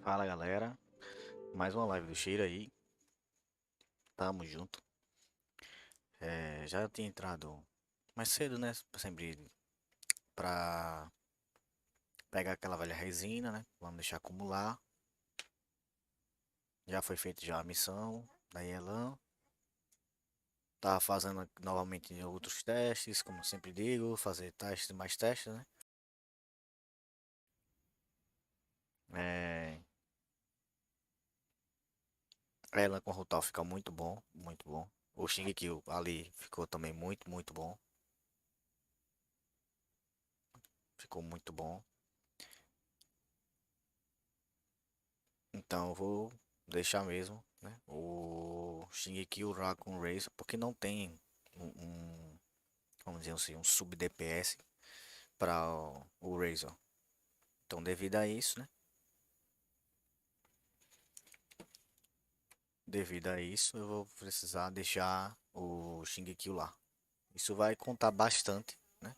Fala galera, mais uma live do Cheiro aí, tamo junto. Já tinha entrado mais cedo, né? Sempre pra pegar aquela velha resina, né? Vamos deixar acumular. Já foi feita já a missão da Elan. Tá fazendo novamente outros testes, como sempre digo, fazer testes e mais testes, né? É, a Elan com Rutal fica muito bom, muito bom. O Shingeki ali ficou também muito bom. Ficou muito bom. Então eu vou deixar mesmo, né? O Shingeki Raccoon Race, porque não tem um, um- vamos dizer assim, um sub DPS para o Razor. Então, devido a isso, né? Devido a isso, eu vou precisar deixar o Shingeki lá. Isso vai contar bastante, né?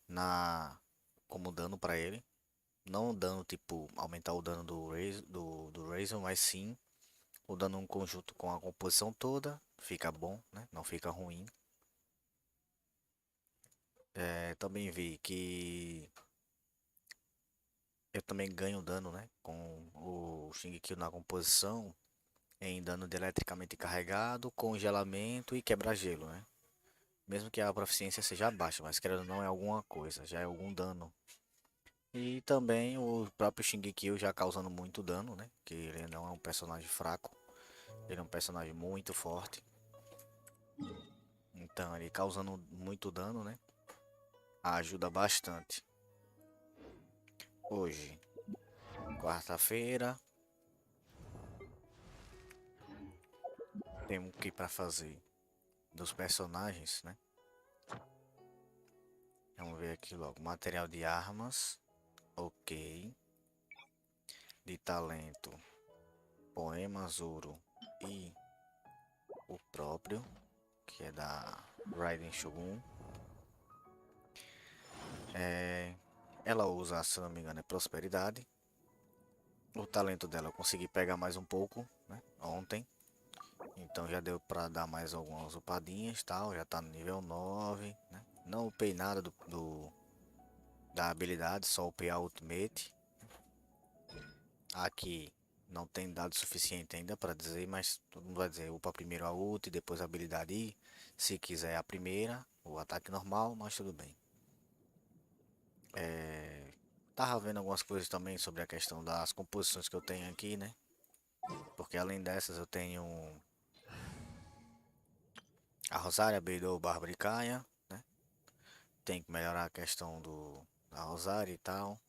Na como dano para ele. Não dano tipo aumentar o dano do Razor, mas sim o dano em conjunto com a composição toda. Fica bom, né? Não fica ruim. Também vi que eu também ganho dano, né? Com o Shingeki na composição. Em dano de eletricamente carregado, congelamento e quebra-gelo, né? Mesmo que a proficiência seja baixa, mas querendo ou não é alguma coisa, já é algum dano. E também o próprio Shingeki já causando muito dano, né? Que ele não é um personagem fraco, ele é um personagem muito forte. Então ele causando muito dano, né? Ajuda bastante. Hoje, quarta-feira, temos que para fazer dos personagens, né? Vamos ver aqui logo. Material de armas, ok. De talento, Poema Zoro e o próprio, que é da Raiden Shogun. Ela usa, se não me engano, é Prosperidade. O talento dela eu consegui pegar mais um pouco, né, ontem. Então já deu pra dar mais algumas upadinhas e tal. Já tá no nível 9, né? Não upei nada da habilidade, só upei a Ultimate. Aqui não tem dado suficiente ainda para dizer, mas todo mundo vai dizer upa primeiro a ult, depois a habilidade I, se quiser a primeira, o ataque normal, mas tudo bem. Tava vendo algumas coisas também sobre a questão das composições que eu tenho aqui, né? Porque além dessas eu tenho a Rosária, Beidou, Bárbara e Caia, né? Tem que melhorar a questão da Rosária e tal.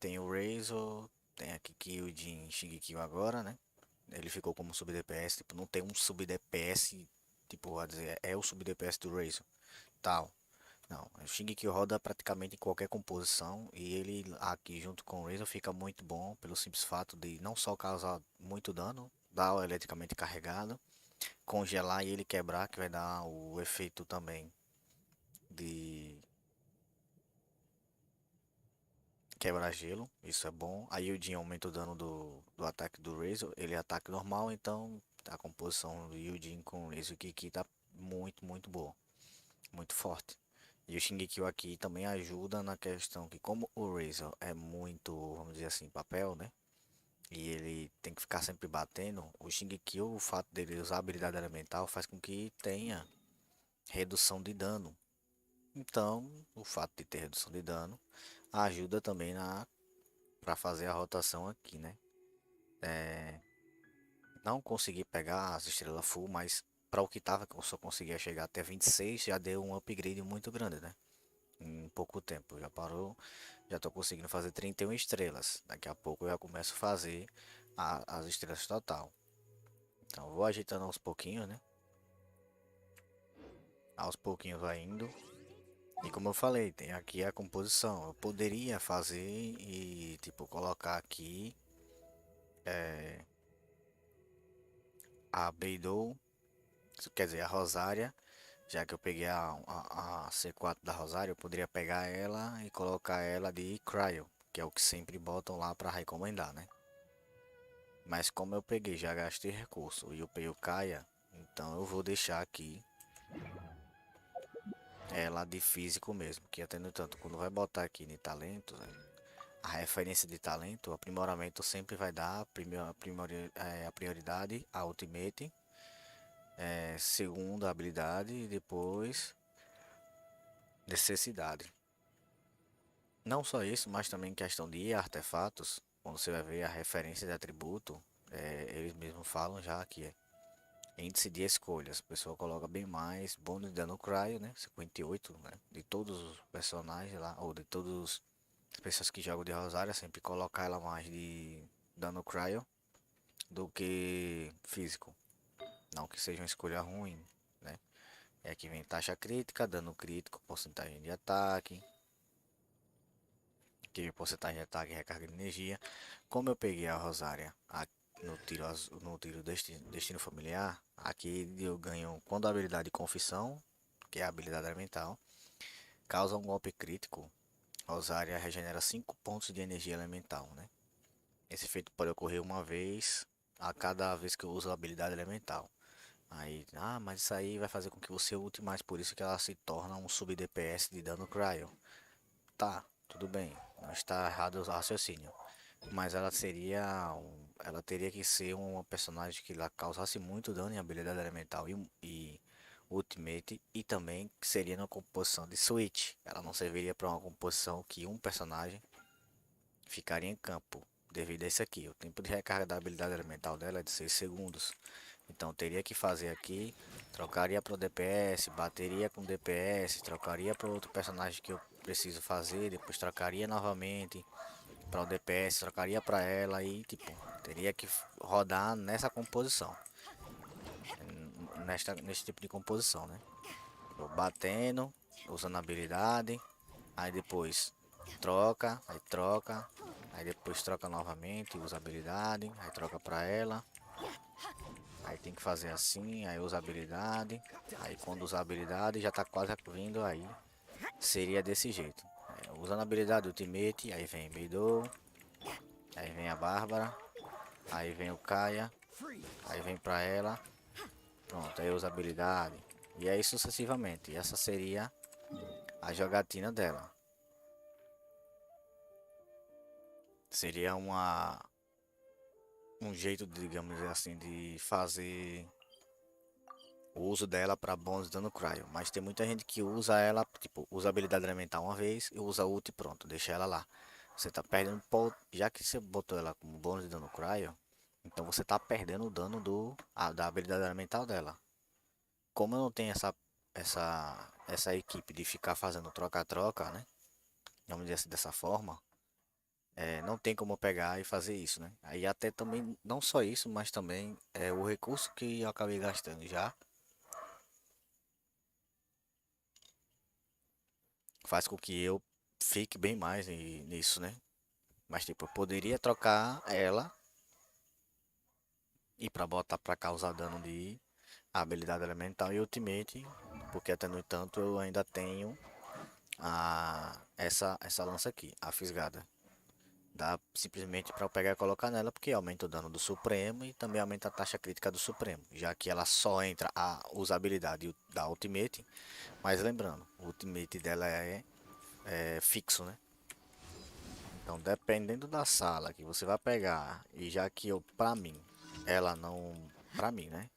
Tem o Razor, tem aqui Kyo de Shingeki agora, né? Ele ficou como sub DPS, tipo, não tem um sub DPS, tipo, a dizer, é o sub DPS do Razor, tal. Não, o Shingeki roda praticamente em qualquer composição e ele aqui junto com o Razor fica muito bom pelo simples fato de não só causar muito dano, dar o eletricamente carregado, congelar e ele quebrar, que vai dar o efeito também de quebra-gelo, isso é bom. Aí o Jin aumenta o dano do ataque do Razor, ele é ataque normal, então a composição do Yujin com o Razor Kiki tá muito boa, muito forte. E o Shingeki aqui também ajuda na questão que como o Razor é muito, vamos dizer assim, papel, né? E ele tem que ficar sempre batendo, o Shingeki, o fato dele usar habilidade elemental faz com que tenha redução de dano. Então, o fato de ter redução de dano ajuda também na para fazer a rotação aqui, né? Não consegui pegar as estrelas full, mas para o que tava, que eu só conseguia chegar até 26, já deu um upgrade muito grande, né? Em pouco tempo, já parou, já tô conseguindo fazer 31 estrelas. Daqui a pouco eu já começo a fazer as estrelas total. Então vou ajeitando aos pouquinhos, né? Aos pouquinhos vai indo. E como eu falei, tem aqui a composição. Eu poderia fazer e tipo colocar aqui a Beidou, quer dizer, a Rosária. Já que eu peguei a C4 da Rosário, eu poderia pegar ela e colocar ela de Cryo, que é o que sempre botam lá para recomendar, né? Mas como eu peguei, já gastei recurso e eu peguei o Kaia, então eu vou deixar aqui ela de físico mesmo, que até no tanto, quando vai botar aqui de talento, né, a referência de talento, o aprimoramento sempre vai dar a prioridade, a ultimate, segunda habilidade e depois necessidade. Não só isso, mas também questão de artefatos, quando você vai ver a referência de atributo, eles mesmos falam já que é índice de escolhas. A pessoa coloca bem mais bônus de dano cryo, né? 58, né? De todos os personagens lá, ou de todas as pessoas que jogam de Rosária, sempre colocar ela mais de dano cryo do que físico. Não que seja uma escolha ruim, né? E aqui vem taxa crítica, dano crítico, porcentagem de ataque. Aqui vem porcentagem de ataque e recarga de energia. Como eu peguei a Rosária no tiro destino familiar, aqui eu ganho quando a habilidade de confissão, que é a habilidade elemental, causa um golpe crítico. Rosária regenera 5 pontos de energia elemental, né? Esse efeito pode ocorrer uma vez a cada vez que eu uso a habilidade elemental. Aí, mas isso aí vai fazer com que você use mais, por isso que ela se torna um sub DPS de dano cryo. Tá, tudo bem, não está errado o raciocínio. Mas ela teria que ser uma personagem que ela causasse muito dano em habilidade elemental e ultimate, e também seria na composição de switch. Ela não serviria para uma composição que um personagem ficaria em campo. Devido a isso aqui, o tempo de recarga da habilidade elemental dela é de 6 segundos. Então teria que fazer aqui, trocaria para o DPS, bateria com DPS, trocaria para outro personagem que eu preciso fazer, depois trocaria novamente para o DPS, trocaria para ela e tipo, teria que rodar nessa composição, nesse tipo de composição, né? Eu batendo, usando habilidade, aí depois troca, aí depois troca novamente, usa habilidade, aí troca para ela. Aí tem que fazer assim, aí usa habilidade. Aí quando usar habilidade já tá quase vindo aí. Seria desse jeito. Usando habilidade Ultimate, aí vem Beidou. Aí vem a Bárbara. Aí vem o Kaia. Aí vem pra ela. Pronto, aí usa habilidade. E aí sucessivamente. E essa seria a jogatina dela. Seria um jeito, digamos assim, de fazer o uso dela para bônus dano cryo, mas tem muita gente que usa ela, tipo, usa a habilidade elemental uma vez e usa ult e pronto, deixa ela lá. Você tá perdendo, já que você botou ela como bônus de dano cryo, então você tá perdendo o dano da habilidade elemental dela. Como eu não tenho essa equipe de ficar fazendo troca-troca, né? Vamos dizer assim, dessa forma, não tem como pegar e fazer isso, né? Aí até também, não só isso, mas também o recurso que eu acabei gastando já faz com que eu fique bem mais nisso, né? Mas tipo, eu poderia trocar ela e para botar para causar dano de habilidade elemental e ultimate, porque até no entanto eu ainda tenho essa lança aqui, a fisgada. Dá simplesmente para eu pegar e colocar nela, porque aumenta o dano do Supremo e também aumenta a taxa crítica do Supremo, já que ela só entra a usabilidade da Ultimate. Mas lembrando, o Ultimate dela é fixo, né? Então, dependendo da sala que você vai pegar, e já que eu, pra mim, ela não, pra mim, né?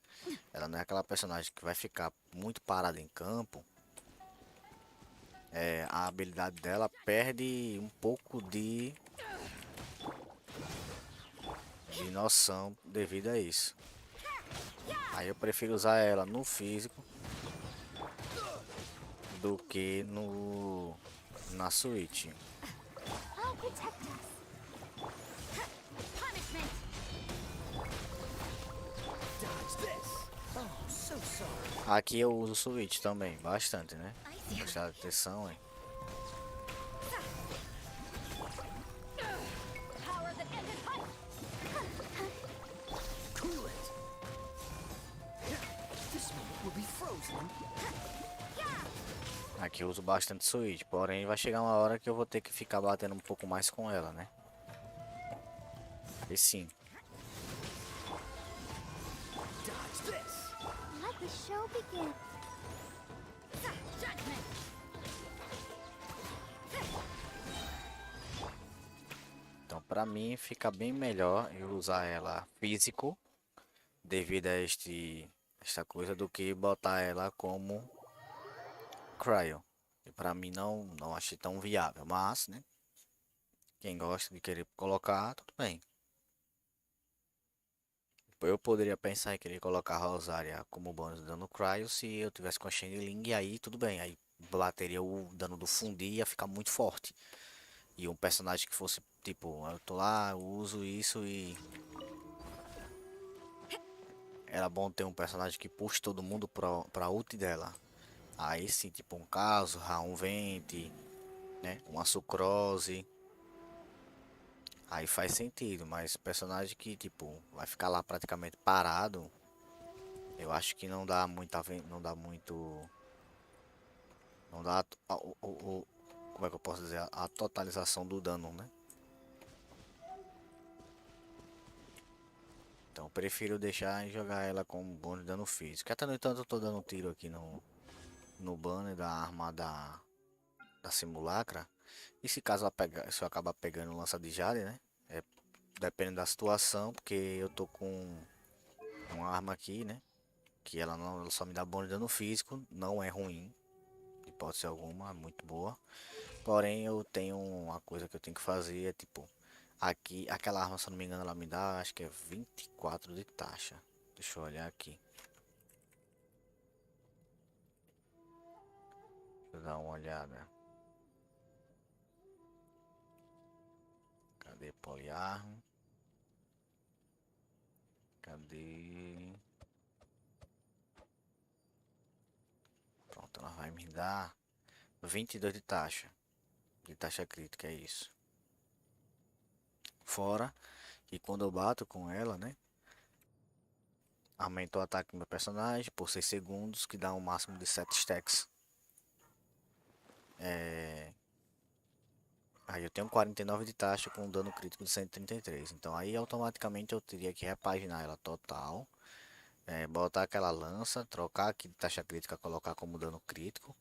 Ela não é aquela personagem que vai ficar muito parada em campo. A habilidade dela perde um pouco de noção devido a isso. Aí eu prefiro usar ela no físico do que no na Switch. Aqui eu uso Switch também, bastante, né? Prestar atenção, hein? Aqui eu uso bastante Switch, porém vai chegar uma hora que eu vou ter que ficar batendo um pouco mais com ela, né? E sim. Então pra mim fica bem melhor eu usar ela físico devido a esta coisa do que botar ela como cryo. E pra mim não achei tão viável, mas, né? Quem gosta de querer colocar, tudo bem. Eu poderia pensar em querer colocar a Rosária como bônus de dano cryo se eu tivesse com a Changeling, e aí tudo bem, aí bateria o dano do fundo ia ficar muito forte. E um personagem que fosse tipo, eu tô lá, eu uso isso e era bom ter um personagem que puxe todo mundo pra ult dela. Aí sim, tipo um caso, um vente, né? Uma sucrose. Aí faz sentido, mas personagem que, tipo, vai ficar lá praticamente parado, eu acho que não dá muito, não dá muito, não dá como é que eu posso dizer, a totalização do dano, né? Então eu prefiro deixar e jogar ela com bônus de dano físico. Até no entanto eu tô dando um tiro aqui no banner da arma da simulacra. E se caso ela pegar, se eu acabar pegando lança de jade, né? É, dependendo da situação, porque eu tô com uma arma aqui, né? Que ela não ela só me dá bônus de dano físico, não é ruim, de hipótese alguma, é muito boa. Porém, eu tenho uma coisa que eu tenho que fazer, é tipo, aqui, aquela arma, se eu não me engano, ela me dá, acho que é 24 de taxa. Deixa eu olhar aqui. Deixa eu dar uma olhada. Cadê poliarmo? Cadê? Pronto, ela vai me dar 22 de taxa. De taxa crítica, é isso. Fora que quando eu bato com ela, né? Aumenta o ataque do meu personagem por 6 segundos, que dá um máximo de 7 stacks. Aí eu tenho 49 de taxa com um dano crítico de 133. Então aí automaticamente eu teria que repaginar ela total. Botar aquela lança, trocar aqui de taxa crítica, colocar como dano crítico.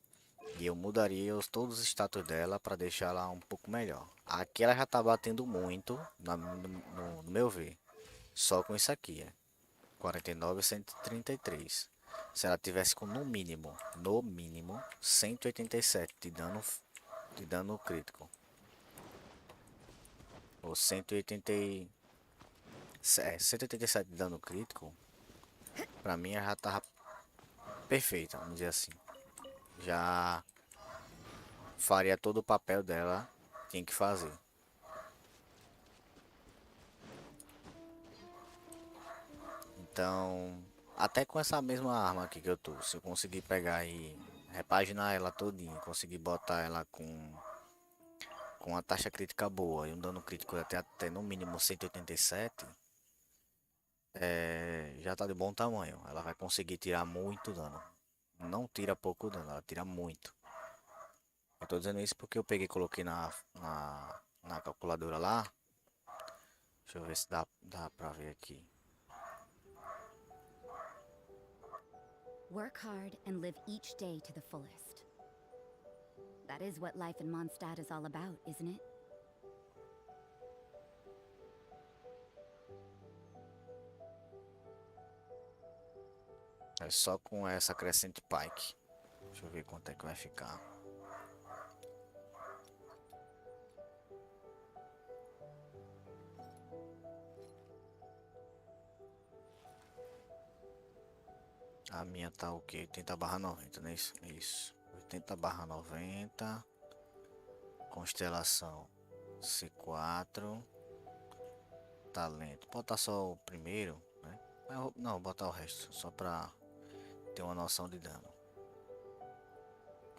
E eu mudaria todos os status dela para deixar ela um pouco melhor. Aqui ela já tá batendo muito, no meu ver. Só com isso aqui, 49 e 133. Se ela tivesse com no mínimo, 187 de dano crítico. Ou 187 de dano crítico, pra mim já tava perfeita, vamos dizer assim. Já faria todo o papel dela, tinha que fazer. Então, até com essa mesma arma aqui que eu tô, se eu conseguir pegar e repaginar ela todinha, conseguir botar ela com uma taxa crítica boa e um dano crítico até no mínimo 187, já tá de bom tamanho. Ela vai conseguir tirar muito dano. Não tira pouco dano, ela tira muito. Eu tô dizendo isso porque eu peguei e coloquei na calculadora lá. Deixa eu ver se dá pra ver aqui. Work hard and live each day to the fullest. That is what life in Mondstadt is all about, isn't it? É só com essa crescente pike. Deixa eu ver quanto é que vai ficar. A minha tá o que? 80/90, não é isso? Isso. 80/90. Constelação C4. Talento. Botar só o primeiro, né? Não, botar o resto. Só pra ter uma noção de dano.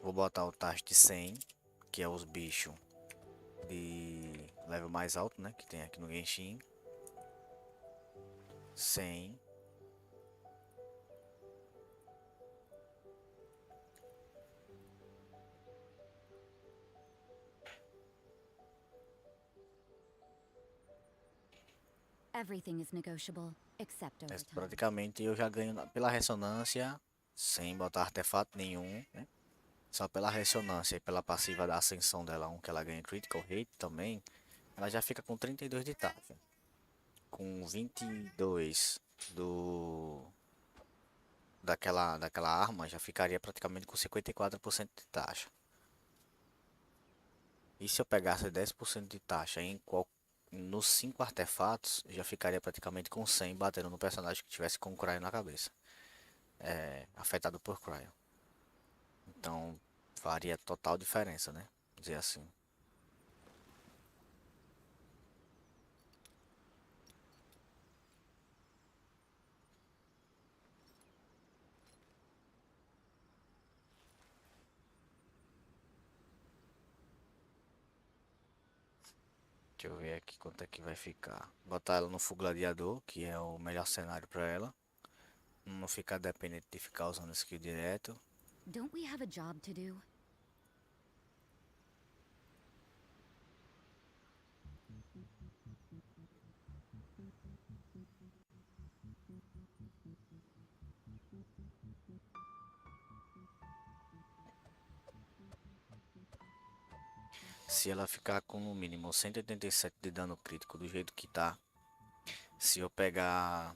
Vou botar o taxa de 100, que é os bichos de level mais alto, né? Que tem aqui no Genshin. 100. Everything is negotiable, except overtime. Praticamente eu já ganho pela ressonância, sem botar artefato nenhum, né? Só pela ressonância e pela passiva da ascensão dela, que ela ganha critical rate também, ela já fica com 32 de taxa. Com 22 do daquela arma, já ficaria praticamente com 54% de taxa. E se eu pegasse 10% de taxa nos 5 artefatos, já ficaria praticamente com 100 batendo no personagem que tivesse com Cryo na cabeça. Afetado por Cryo. Então faria total diferença, né? Dizer assim. Deixa eu ver aqui quanto é que vai ficar. Botar ela no fogo gladiador, que é o melhor cenário pra ela. Não ficar dependente de ficar usando skill direto. Don't we have a job to do? Se ela ficar com no mínimo 187 de dano crítico do jeito que tá. Se eu pegar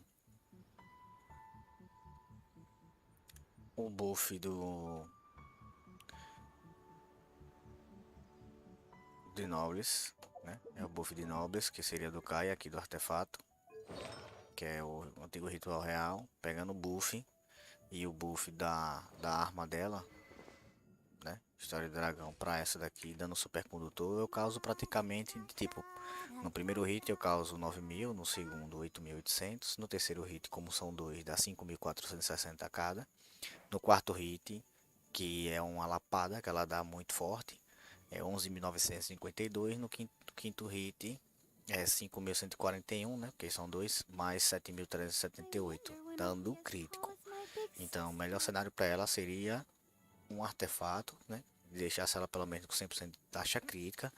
o buff de nobles, né? É o buff de nobles, que seria do Caiu aqui do artefato, que é o antigo ritual real. Pegando o buff e o buff da arma dela, né? História de dragão para essa daqui, dando supercondutor, eu causo praticamente tipo, no primeiro hit eu causo 9.000, no segundo 8.800, no terceiro hit, como são dois, dá 5.460 cada. No quarto hit, que é uma lapada que ela dá muito forte, é 11.952. No quinto hit é 5.141, né? Porque são dois, mais 7.378, dando crítico. Então, o melhor cenário para ela seria um artefato, né? Deixasse ela pelo menos com 100% de taxa crítica,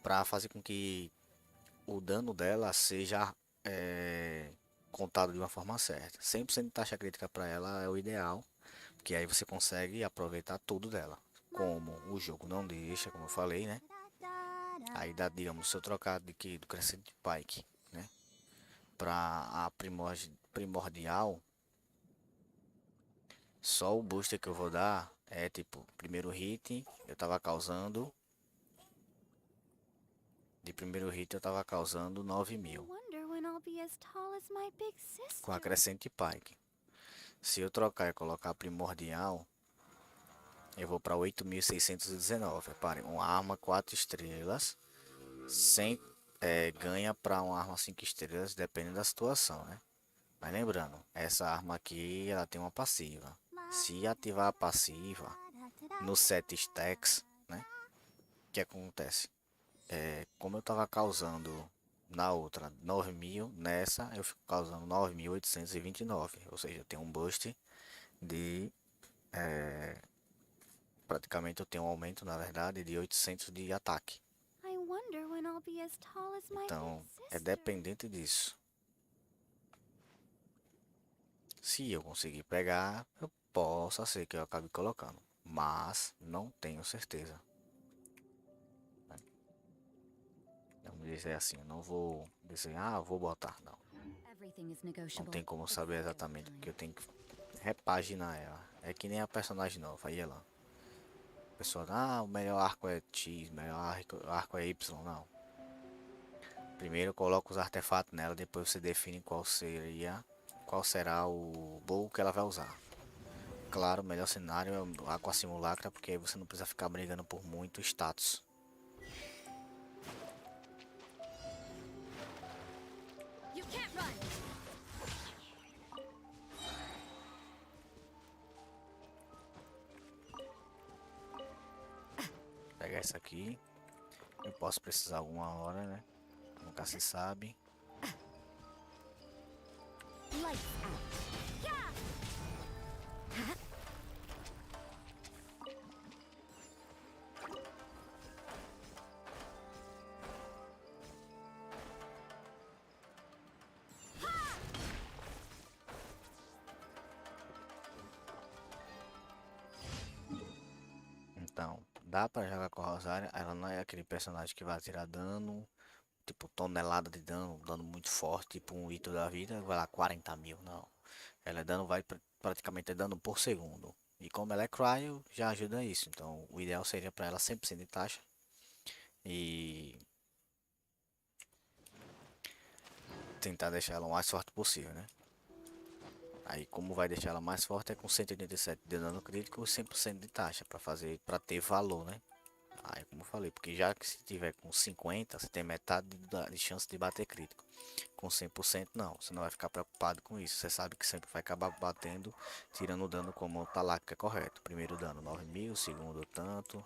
para fazer com que o dano dela seja contado de uma forma certa. 100% de taxa crítica para ela é o ideal, porque aí você consegue aproveitar tudo dela. Como o jogo não deixa, como eu falei, né? Aí dá, digamos, se eu trocar do crescente Pike, né? Para a primordial, só o booster que eu vou dar é tipo, primeiro hit eu tava causando. De primeiro hit eu tava causando 9.000 com a crescente Pike. Se eu trocar e colocar primordial, eu vou para 8.619. Reparem, uma arma 4 estrelas, sem, ganha para uma arma 5 estrelas, dependendo da situação, né? Mas lembrando, essa arma aqui ela tem uma passiva. Se ativar a passiva no 7 stacks, né? O que acontece? Como eu estava causando na outra 9.000, nessa eu fico causando 9.829. Ou seja, eu tenho um boost de. Praticamente eu tenho um aumento, na verdade, de 800 de ataque. Então é dependente disso. Se eu conseguir pegar, eu posso ser que eu acabe colocando, mas não tenho certeza. Vamos dizer assim, eu não vou dizer, vou botar, não. Não tem como saber exatamente, porque eu tenho que repaginar ela. É que nem a personagem nova, aí ela. A pessoa, o melhor arco é X, melhor arco é Y, não. Primeiro coloca os artefatos nela, depois você define qual será o bow que ela vai usar. Claro, o melhor cenário é o Aqua Simulacra, porque aí você não precisa ficar brigando por muito status. Pegar essa aqui. Eu posso precisar alguma hora, né? Nunca se sabe. Então, dá pra jogar com a Rosária. Ela não é aquele personagem que vai tirar dano, tipo tonelada de dano, dano muito forte, tipo um Ito da vida, vai lá 40.000, não. Ela é dano, praticamente é dano por segundo. E como ela é cryo, já ajuda isso. Então, o ideal seria para ela 100% de taxa. E tentar deixar ela o mais forte possível, né? Aí, como vai deixar ela mais forte é com 187 de dano crítico e 100% de taxa para ter valor, né? Aí, como eu falei, porque já que se tiver com 50, você tem metade de chance de bater crítico. Com 100% não, você não vai ficar preocupado com isso. Você sabe que sempre vai acabar batendo, tirando o dano como tá lá que é correto. Primeiro dano 9.000, segundo tanto.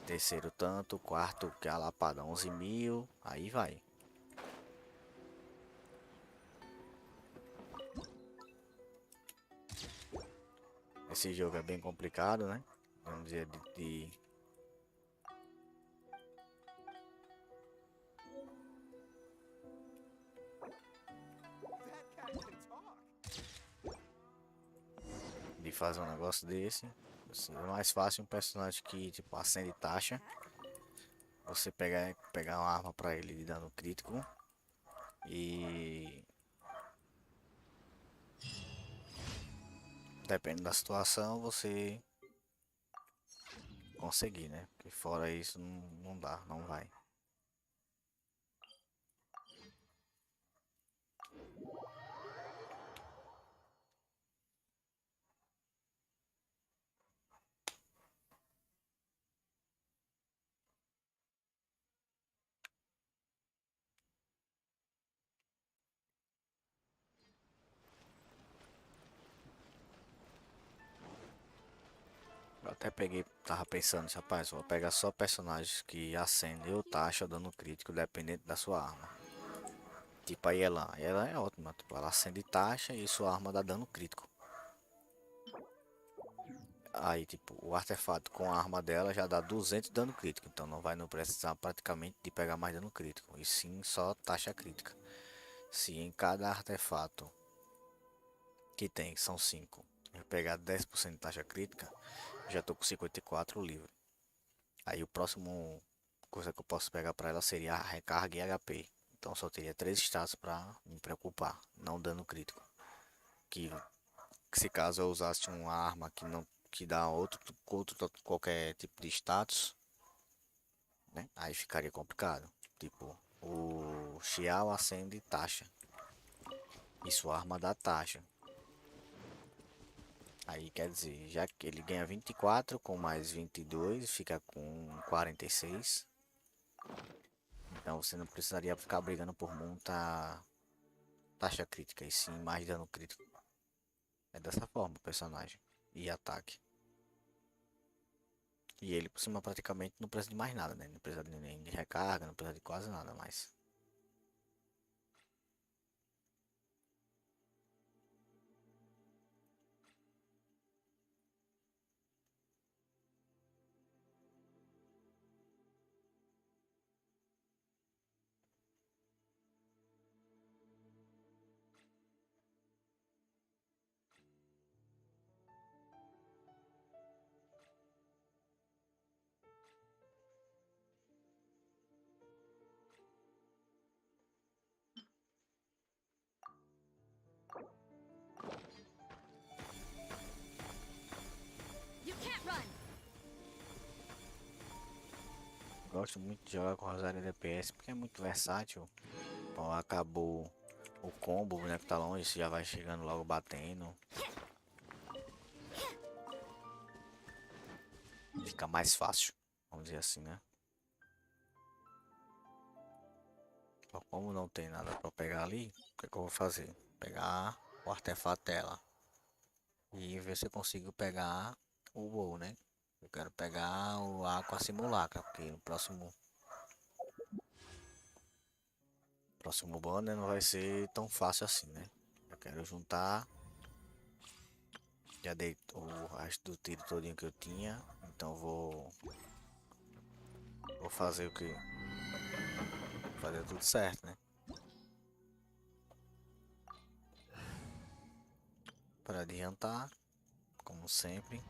terceiro tanto, quarto que é a lapada 11.000, aí vai. Esse jogo é bem complicado, né? Vamos dizer de fazer um negócio desse. Assim, é mais fácil um personagem que tipo acende taxa. Você pegar uma arma pra ele de dano crítico. E depende da situação você conseguir, né? Porque fora isso não dá, não vai. Eu até peguei, tava pensando, rapaz, vou pegar só personagens que acendem ou taxa dano crítico dependente da sua arma. Tipo a Yelan. A Yelan é ótima, tipo, ela acende taxa e sua arma dá dano crítico. Aí, tipo, o artefato com a arma dela já dá 200 de dano crítico. Então não precisar praticamente de pegar mais dano crítico. E sim só taxa crítica. Se em cada artefato que tem, que são 5, eu pegar 10% de taxa crítica, já tô com 54 livre. Aí o próximo coisa que eu posso pegar para ela seria a recarga e HP. Então só teria 3 status para me preocupar, não dano crítico. Que se caso eu usasse uma arma que não que dá outro qualquer tipo de status, né? Aí ficaria complicado. Tipo, o Xiao acende taxa e sua arma dá taxa. Aí quer dizer, já que ele ganha 24 com mais 22, fica com 46. Então você não precisaria ficar brigando por muita taxa crítica e sim mais dano crítico. É dessa forma o personagem e ataque. E ele por cima praticamente não precisa de mais nada, né? Não precisa nem de recarga, não precisa de quase nada mais. You can't run. Gosto muito de jogar com Rosário DPS porque é muito versátil. Bom, acabou o combo, o boneco tá longe, você já vai chegando logo batendo. Fica mais fácil, vamos dizer assim, né? Bom, como não tem nada pra pegar ali, o que é que eu vou fazer? Pegar o artefato dela e ver se eu consigo pegar o WoW, né? Eu quero pegar o Aqua Simulacra, porque no próximo banner não vai ser tão fácil assim, né? Eu quero juntar. Já dei o resto do tiro todinho que eu tinha, então vou fazer o que? Fazer tudo certo, né? Para adiantar, como sempre.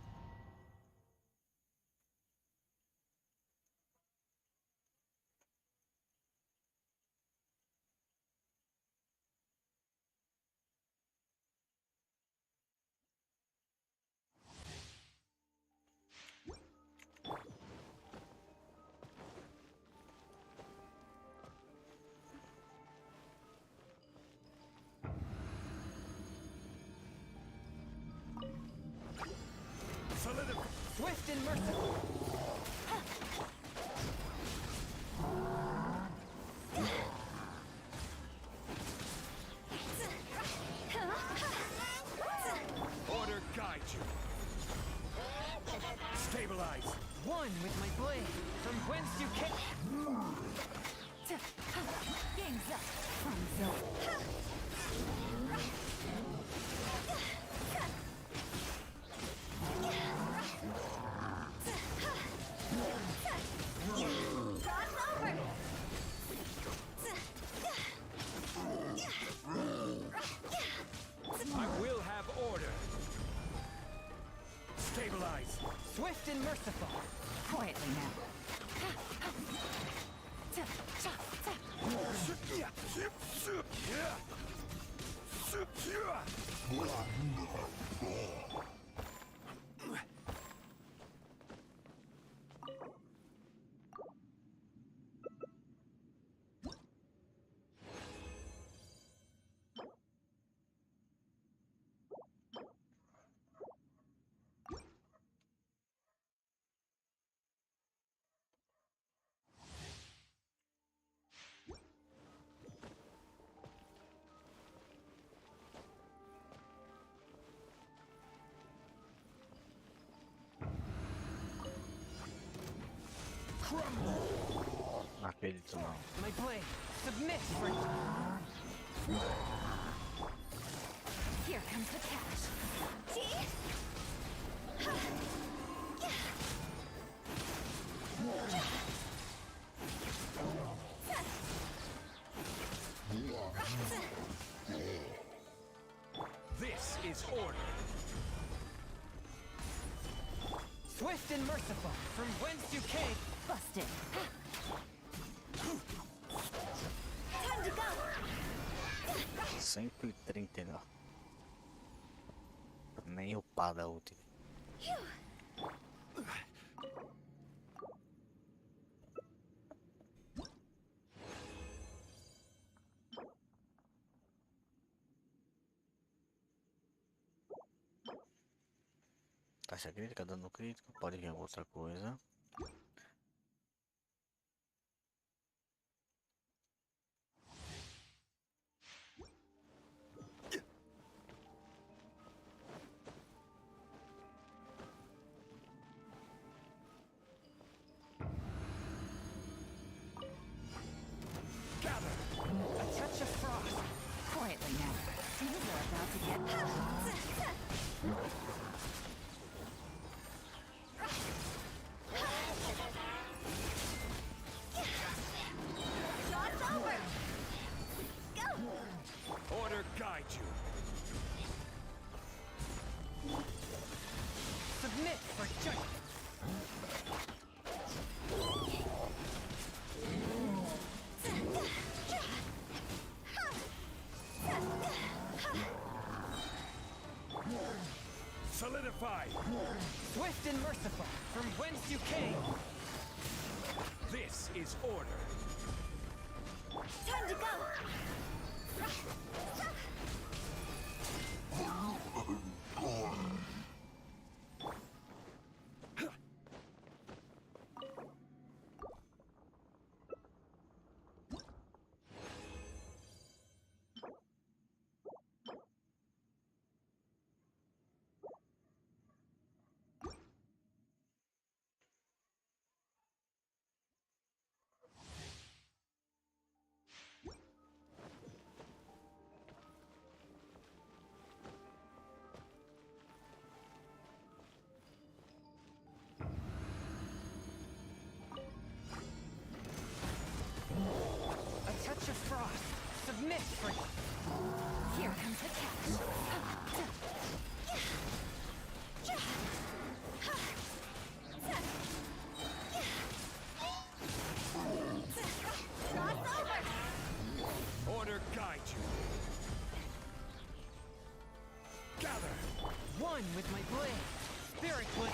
Swift and merciful. Order guide you. Stabilize. One with my blade. From whence you came. Gangs up. Thumbs up. I will have order. Stabilize. Swift and merciful. Quietly now. Não acredito não. My blade. Submit for Here comes the cash. This is order. Swift and merciful. From whence you came. Busted. Time to go. 139. Nem upada útil. Taxa crítica, dano crítico, pode vir outra coisa. Gather. A touch of frost. Quietly now. Things are about to get. Shot's over. Go. Order guide you. Submit for judgment. Solidify. Swift and merciful. From whence you came. This is order. Time to go. A touch of frost. Submit for. Here comes the cash. Shot's over. Order guide you. Gather. One with my blade. Spirit blade.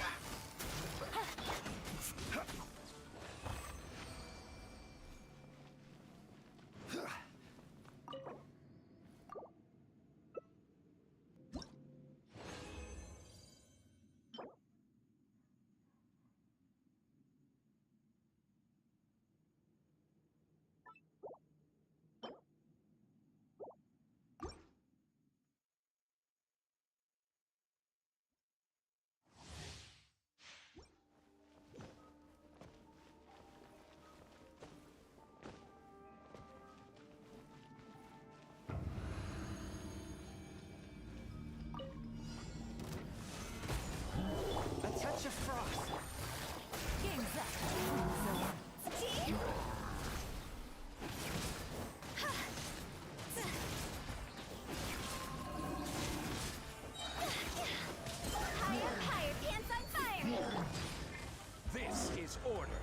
order.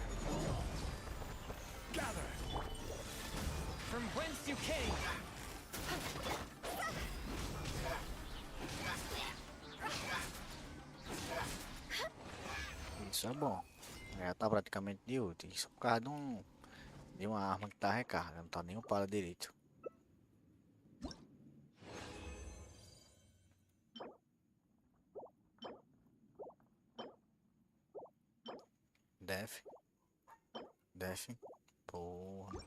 Gather. From whence you came. Isso é bom. Já tá praticamente de ult. Isso por causa de uma arma que tá recarga. Não tá nem upado direito. Def. Def. Porra.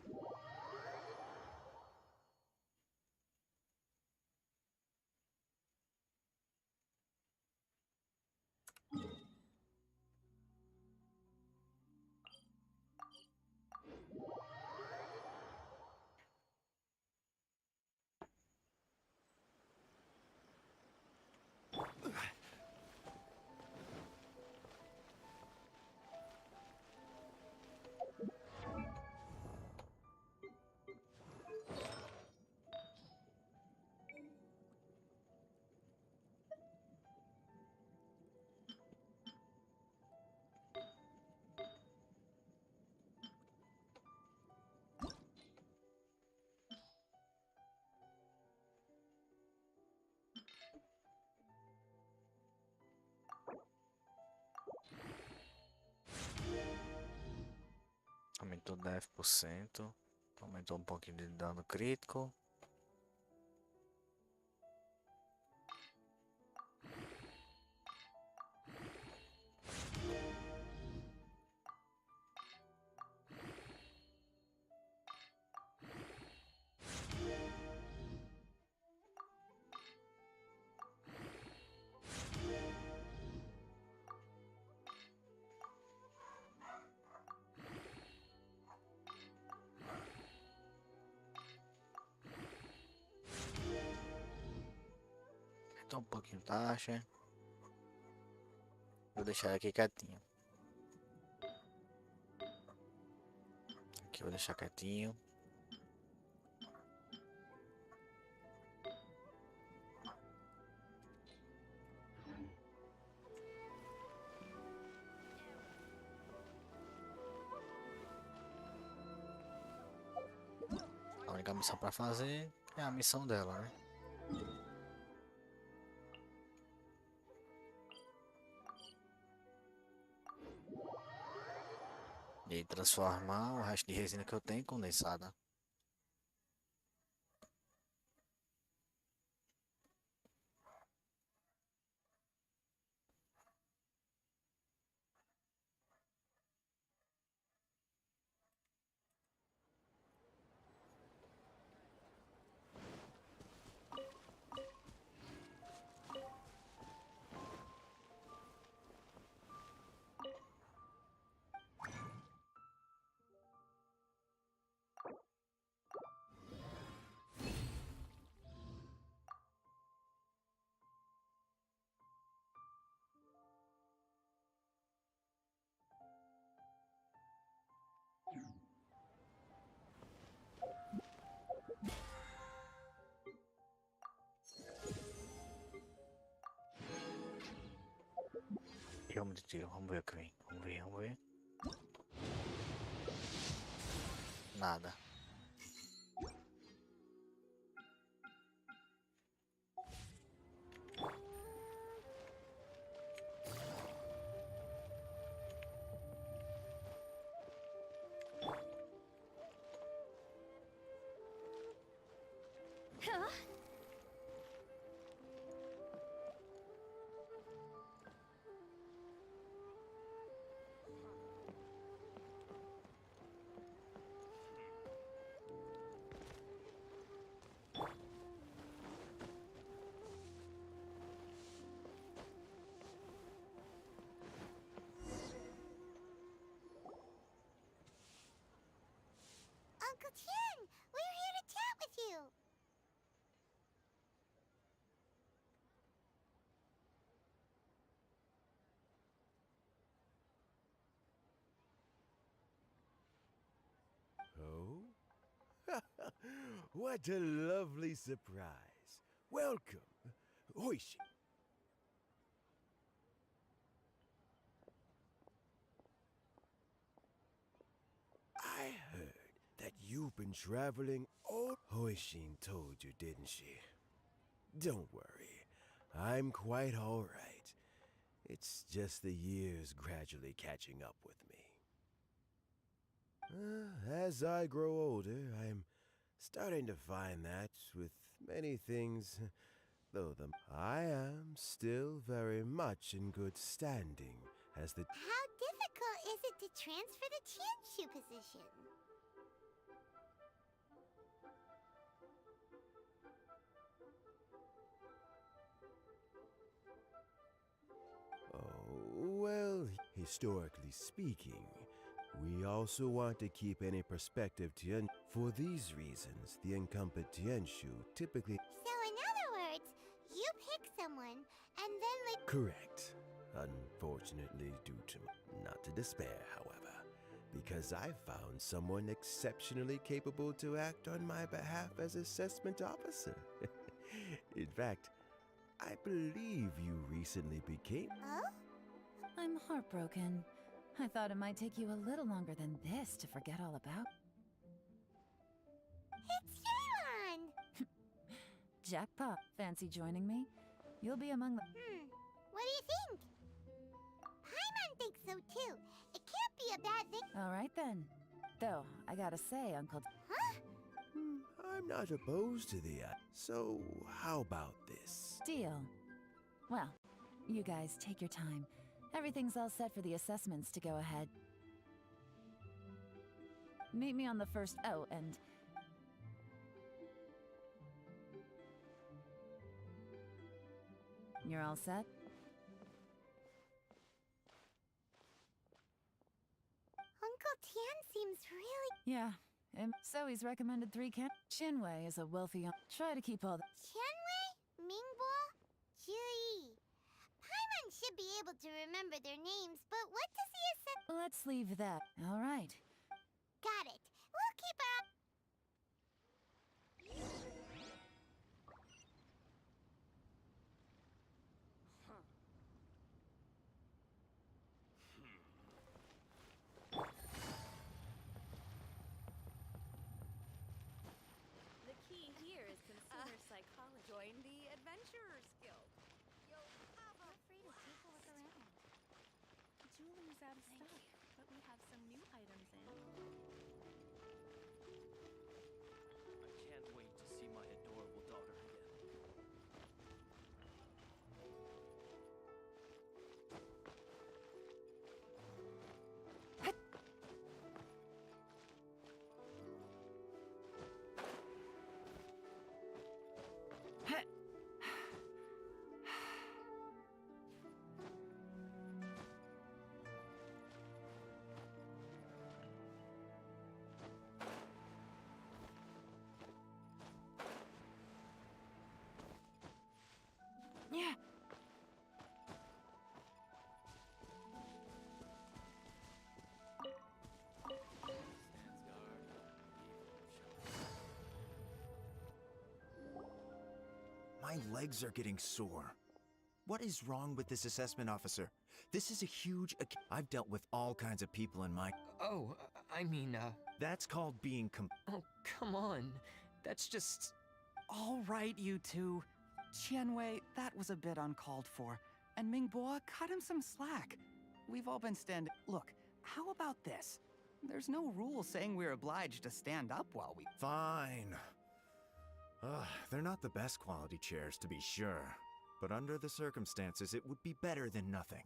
Aumentou 10%. Aumentou um pouquinho de dano crítico. Então um pouquinho taxa. Vou deixar aqui quietinho. Aqui vou deixar quietinho. A única missão pra fazer é a missão dela, né? E transformar o resto de resina que eu tenho em condensada. E vamos de tiro, vamos ver o que vem. Vamos ver, vamos ver. Nada. Uncle Tian, we're here to chat with you. Oh? What a lovely surprise. Welcome. Oishi. You've been traveling all... Hoishin told you, didn't she? Don't worry. I'm quite all right. It's just the years gradually catching up with me. As I grow older, I'm starting to find that with many things, though I am still very much in good standing as the... How difficult is it to transfer the Qianshu position? Oh, well, historically speaking, we also want to keep any prospective Tian. For these reasons, the incumbent Tianshu typically... So in other words, you pick someone, and then like... Correct. Unfortunately, due to... Not to despair, however, because I found someone exceptionally capable to act on my behalf as assessment officer. In fact, I believe you recently became... Oh? I'm heartbroken. I thought it might take you a little longer than this to forget all about... It's Shaylon! Jackpot. Fancy joining me? You'll be among the... What do you think? Paimon thinks so too. It can't be a bad thing. All right then. Though, I gotta say, Uncle... Huh? I'm not opposed to the... So, how about this? Deal. Well, you guys take your time. Everything's all set for the assessments to go ahead. Meet me on the first... Oh, and... You're all set? Uncle Tian seems really... Yeah. So he's recommended 3 can... Chinwei is a wealthy... Try to keep all the... Qianwei, Mingbo, Juyi. Paimon should be able to remember their names, but what does he assess... Let's leave that. All right. Got it. We'll keep our... The key here is consumer psychology. Join the Adventurers Guild. You'll have a... Feel free to take a look around. Jewelry's out of stock, but we have some new items in. I can't wait to see my adorable daughter again. Yeah. My legs are getting sore. What is wrong with this assessment officer? This is a huge... I've dealt with all kinds of people in my... Oh, I mean, That's called being Oh, come on. That's just... All right, you two. Qianwei, that was a bit uncalled for. And Mingbo, cut him some slack. We've all been standing... Look, how about this? There's no rule saying we're obliged to stand up while we... Fine. They're not the best quality chairs, to be sure. But under the circumstances, it would be better than nothing.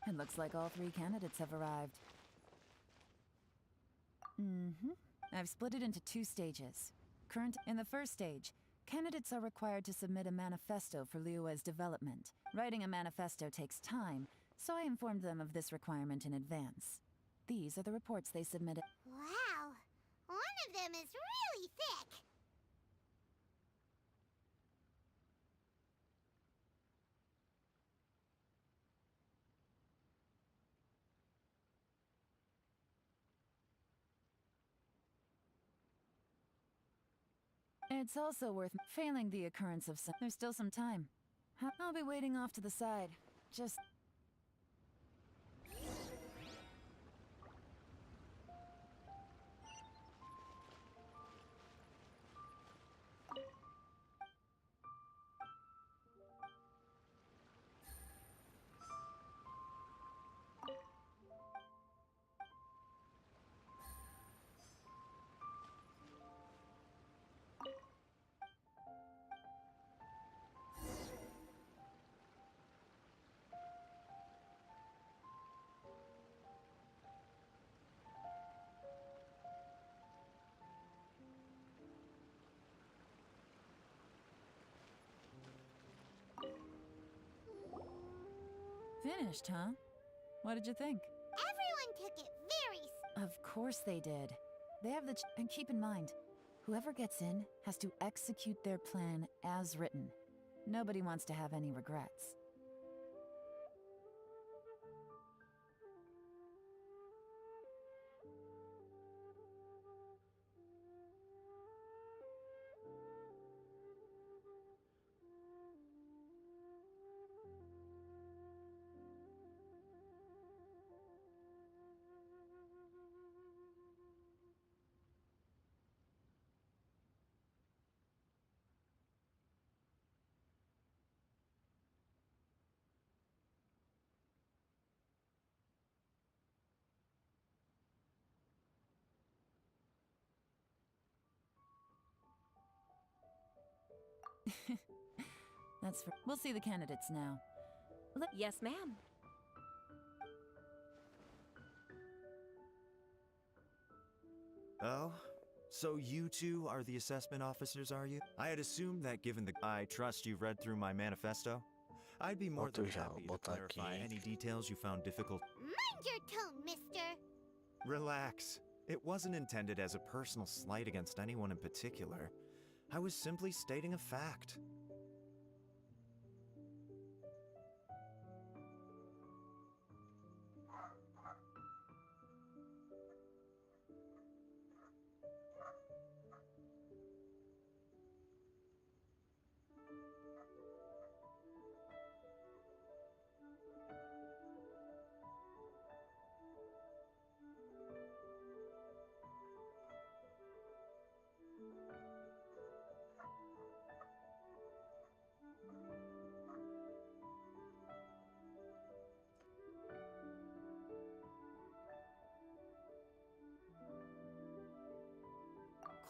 It looks like all 3 candidates have arrived. I've split it into 2 stages. In the first stage, candidates are required to submit a manifesto for Liyue's development. Writing a manifesto takes time, so I informed them of this requirement in advance. These are the reports they submitted. Wow. One of them is really thick. It's also worth failing the occurrence of some. There's still some time. I'll be waiting off to the side. Just. Finished, huh? What did you think? Everyone took it very Of course they did. They have the and keep in mind, whoever gets in has to execute their plan as written. Nobody wants to have any regrets. We'll see the candidates now. Yes, ma'am. Oh? So you two are the assessment officers, are you? I had assumed that given the I trust you've read through my manifesto, I'd be more than happy to clarify any details you found difficult. Mind your tone, mister! Relax. It wasn't intended as a personal slight against anyone in particular. I was simply stating a fact.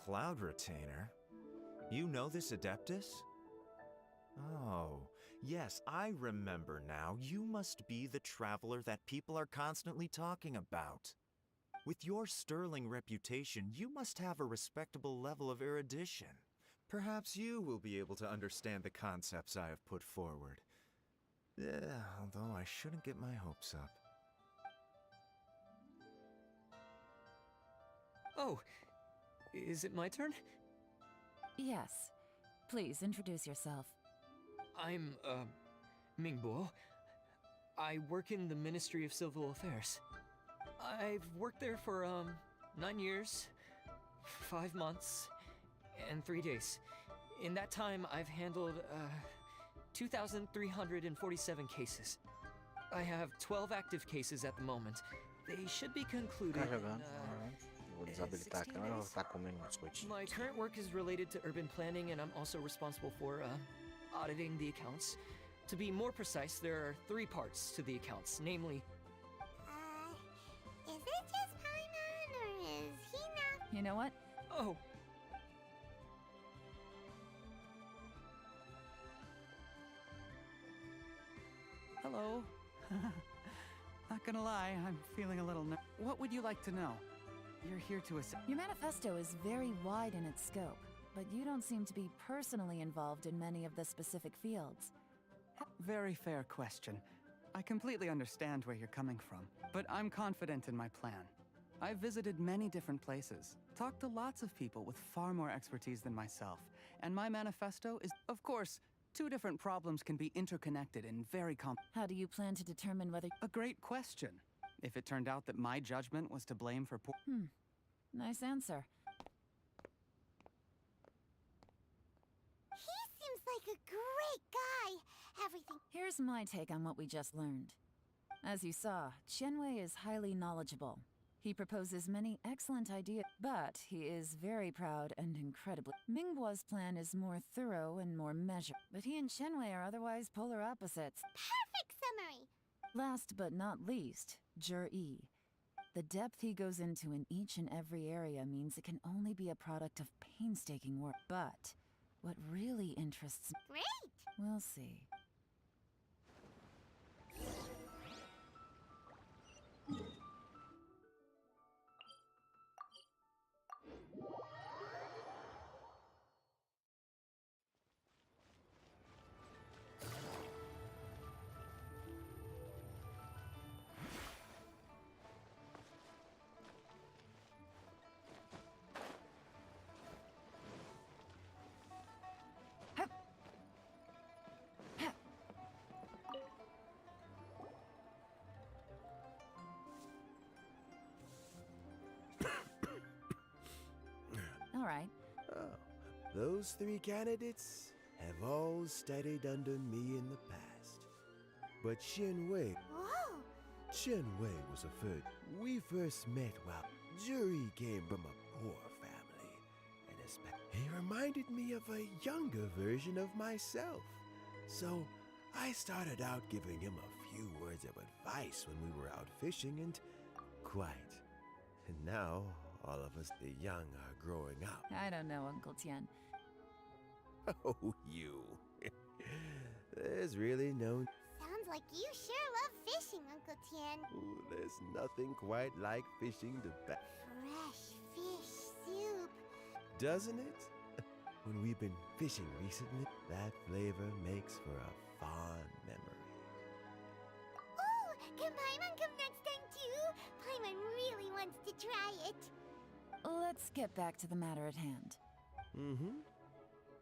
Cloud Retainer? You know this Adeptus? Oh, yes, I remember now. You must be the traveler that people are constantly talking about. With your sterling reputation, you must have a respectable level of erudition. Perhaps you will be able to understand the concepts I have put forward. Although I shouldn't get my hopes up. Oh, is it my turn? Yes. Please introduce yourself. I'm, Mingbo. I work in the Ministry of Civil Affairs. I've worked there for, 9 years, 5 months, and 3 days. In that time, I've handled, 2,347 cases. I have 12 active cases at the moment. They should be concluded in, Vou desabilitar a câmera, vou ficar comendo um biscoitinho. My current work is related to urban planning, and I'm also responsible for, auditing the accounts. To be more precise, there are 3 parts to the accounts, namely... Is it just Paimon, or is he not? You know what? Oh! Hello. Not gonna lie, I'm feeling a little What would you like to know? You're here to assist. Your manifesto is very wide in its scope, but you don't seem to be personally involved in many of the specific fields. Very fair question. I completely understand where you're coming from, but I'm confident in my plan. I've visited many different places, talked to lots of people with far more expertise than myself, and my manifesto is, of course, 2 different problems can be interconnected in very How do you plan to determine whether... A great question. If it turned out that my judgment was to blame for Nice answer. a great guy. Everything. Here's my take on what we just learned. As you saw, Qianwei is highly knowledgeable. He proposes many excellent ideas, but he is very proud and incredibly. Mingbo's plan is more thorough and more measured, but he and Qianwei are otherwise polar opposites. Perfect summary. Last but not least, Zhi. The depth he goes into in each and every area means it can only be a product of painstaking work. But what really interests me, Great. we'll see. All right. Oh, those three candidates have all studied under me in the past. But Qianwei was a first. We first met while Zhi came from a poor family, and he reminded me of a younger version of myself. So I started out giving him a few words of advice when we were out fishing, and quite. And now all of us, the young, are growing up. I don't know, Uncle Tian. Oh, you. There's really no... Sounds like you sure love fishing, Uncle Tian. Ooh, there's nothing quite like fishing the best. Fresh fish soup. Doesn't it? When we've been fishing recently, that flavor makes for a fond memory. Oh, can Paimon come next time too? Paimon really wants to try it. Let's get back to the matter at hand.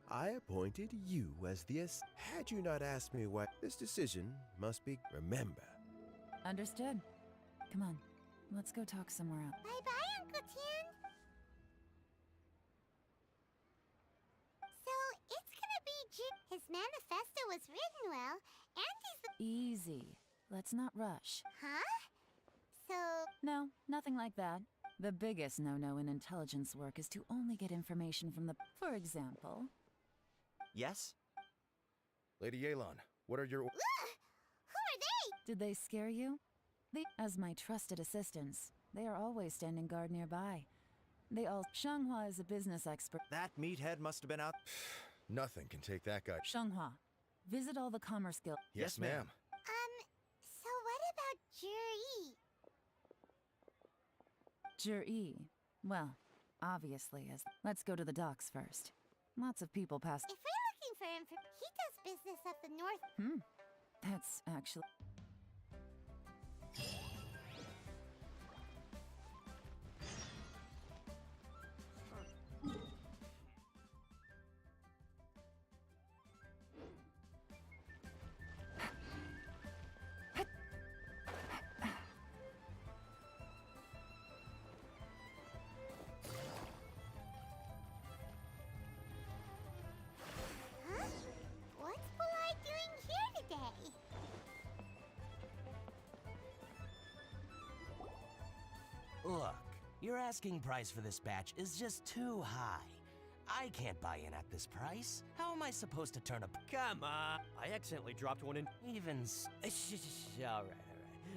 I appointed you as the Had you not asked me what this decision must be, remember. Understood. Come on, let's go talk somewhere else. Bye-bye, Uncle Tian. So, it's gonna be his manifesto was written well, and he's the... Easy. Let's not rush. Huh? So... No, nothing like that. The biggest no-no in intelligence work is to only get information from the... For example... Yes? Lady Yelan, what are your... Who are they? Did they scare you? As my trusted assistants, they are always standing guard nearby. They all... Shanghua is a business expert. That meathead must have been out... Nothing can take that guy. Shanghua, visit all the commerce guild. Yes, ma'am. So what about Zhi? Zhi. Well, obviously, as... Let's go to the docks first. Lots of people pass... If we're looking for him, he does business up the north... That's actually... Huh? What's Polite doing here today? Look, your asking price for this batch is just too high. I can't buy in at this price. How am I supposed to turn a... Come on! I accidentally dropped one in... All right.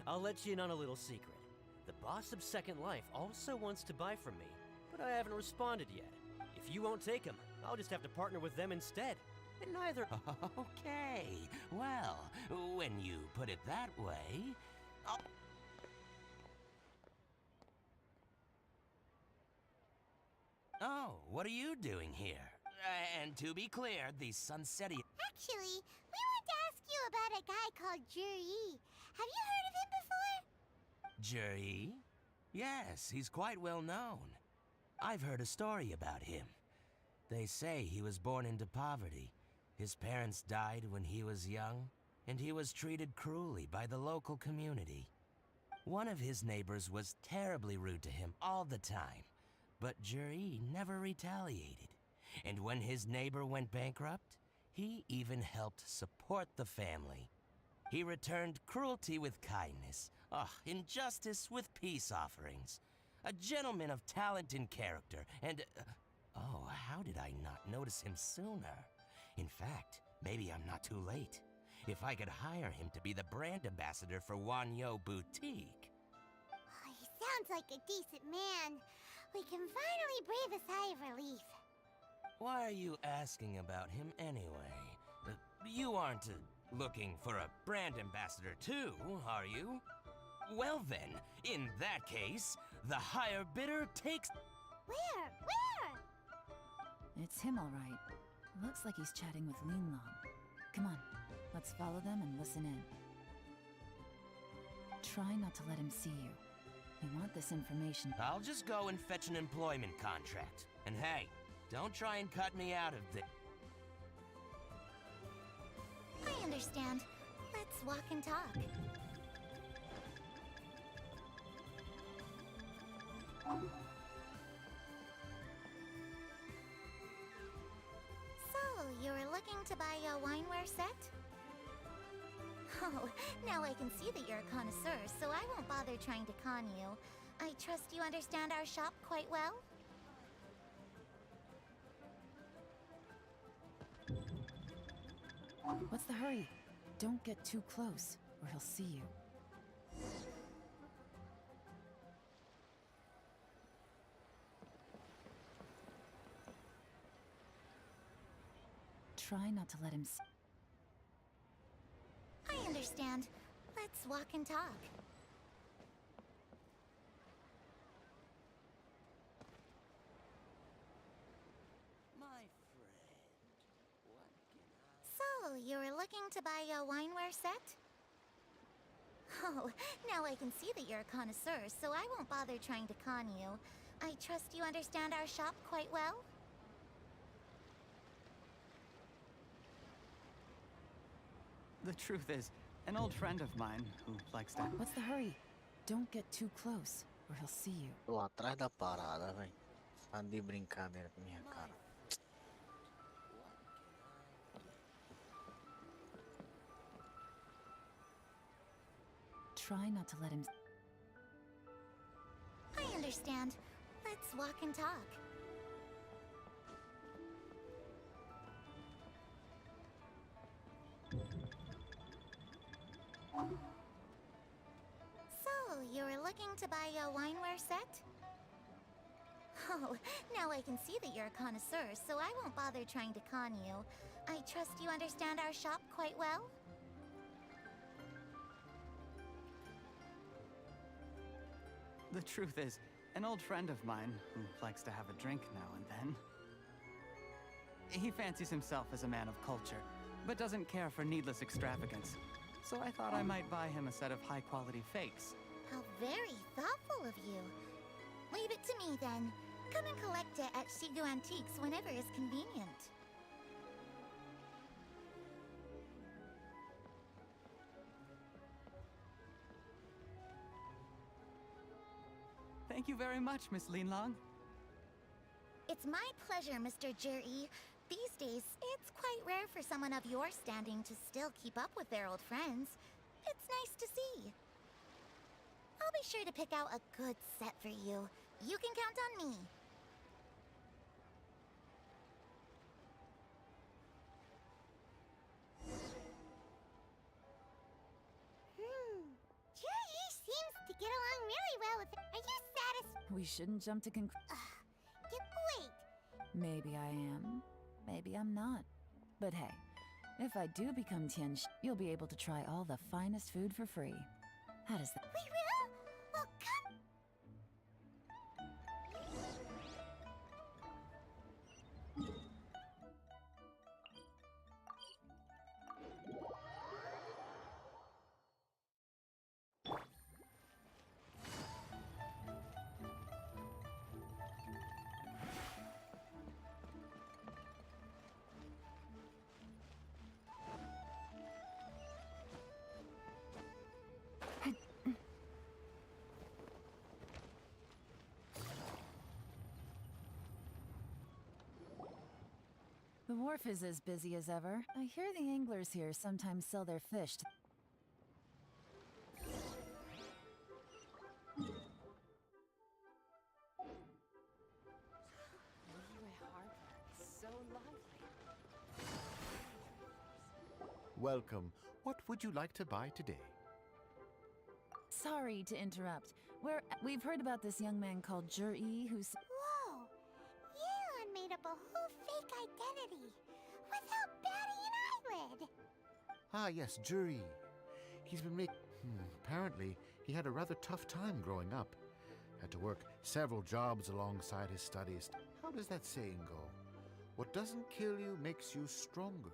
I'll let you in on a little secret. The boss of Second Life also wants to buy from me, but I haven't responded yet. If you won't take him, I'll just have to partner with them instead. And neither... Okay, well, when you put it that way... Oh, what are you doing here? And to be clear, the Sunsetti... Actually, we want to ask you about a guy called Zhi. Have you heard of him before? Zhi? Yes, he's quite well known. I've heard a story about him. They say he was born into poverty. His parents died when he was young, and he was treated cruelly by the local community. One of his neighbors was terribly rude to him all the time, but Zhi never retaliated. And when his neighbor went bankrupt, He even helped support the family. He returned cruelty with kindness, injustice with peace offerings. A gentleman of talent and character, and... oh, how did I not notice him sooner? In fact, maybe I'm not too late. If I could hire him to be the brand ambassador for Wanyo Boutique. Oh, he sounds like a decent man. We can finally breathe a sigh of relief. Why are you asking about him anyway? You aren't looking for a brand ambassador too, are you? Well then, in that case, the higher bidder takes... Where? Where? It's him, all right. Looks like he's chatting with Lin Long. Come on, let's follow them and listen in. Try not to let him see you. We want this information. I'll just go and fetch an employment contract. And hey, don't try and cut me out of the... I understand. Let's walk and talk. So, you were looking to buy a wineware set? Oh, now I can see that you're a connoisseur, so I won't bother trying to con you. I trust you understand our shop quite well? What's the hurry? Don't get too close, or he'll see you. Try not to let him see. I understand. Let's walk and talk. My friend, what can I... So, you were looking to buy a wineware set? Oh, now I can see that you're a connoisseur, so I won't bother trying to con you. I trust you understand our shop quite well? The truth is, an old friend of mine who likes to... What's the hurry? Don't get too close, or he'll see you. Tô atrás da parada, véi. Tá de brincadeira com minha cara. Try not to let him... I understand. Let's walk and talk. So, you were looking to buy a wineware set? Oh, now I can see that you're a connoisseur, so I won't bother trying to con you. I trust you understand our shop quite well? The truth is, an old friend of mine who likes to have a drink now and then. He fancies himself as a man of culture, but doesn't care for needless extravagance. So I thought I might buy him a set of high-quality fakes. How very thoughtful of you. Leave it to me, then. Come and collect it at Segue Antiques whenever is convenient. Thank you very much, Miss Lin Long. It's my pleasure, Mr. Juri. These days, it's quite rare for someone of your standing to still keep up with their old friends. It's nice to see. I'll be sure to pick out a good set for you. You can count on me. Juri seems to get along really well with... Are you satisfied? We shouldn't jump to Wait. Maybe I am, maybe I'm not. But hey, if I do become Tianshi, you'll be able to try all the finest food for free. How does that... We will? Well, come... wharf is as busy as ever. I hear the anglers here sometimes sell their fish to... So lively. Welcome. What would you like to buy today? Sorry to interrupt. We've heard about this young man called Jur-E who's... Whoa! Yeon made up a whole fake identity without batting an eyelid. Ah, yes, Jury. He's been apparently, he had a rather tough time growing up. Had to work several jobs alongside his studies. How does that saying go? What doesn't kill you makes you stronger.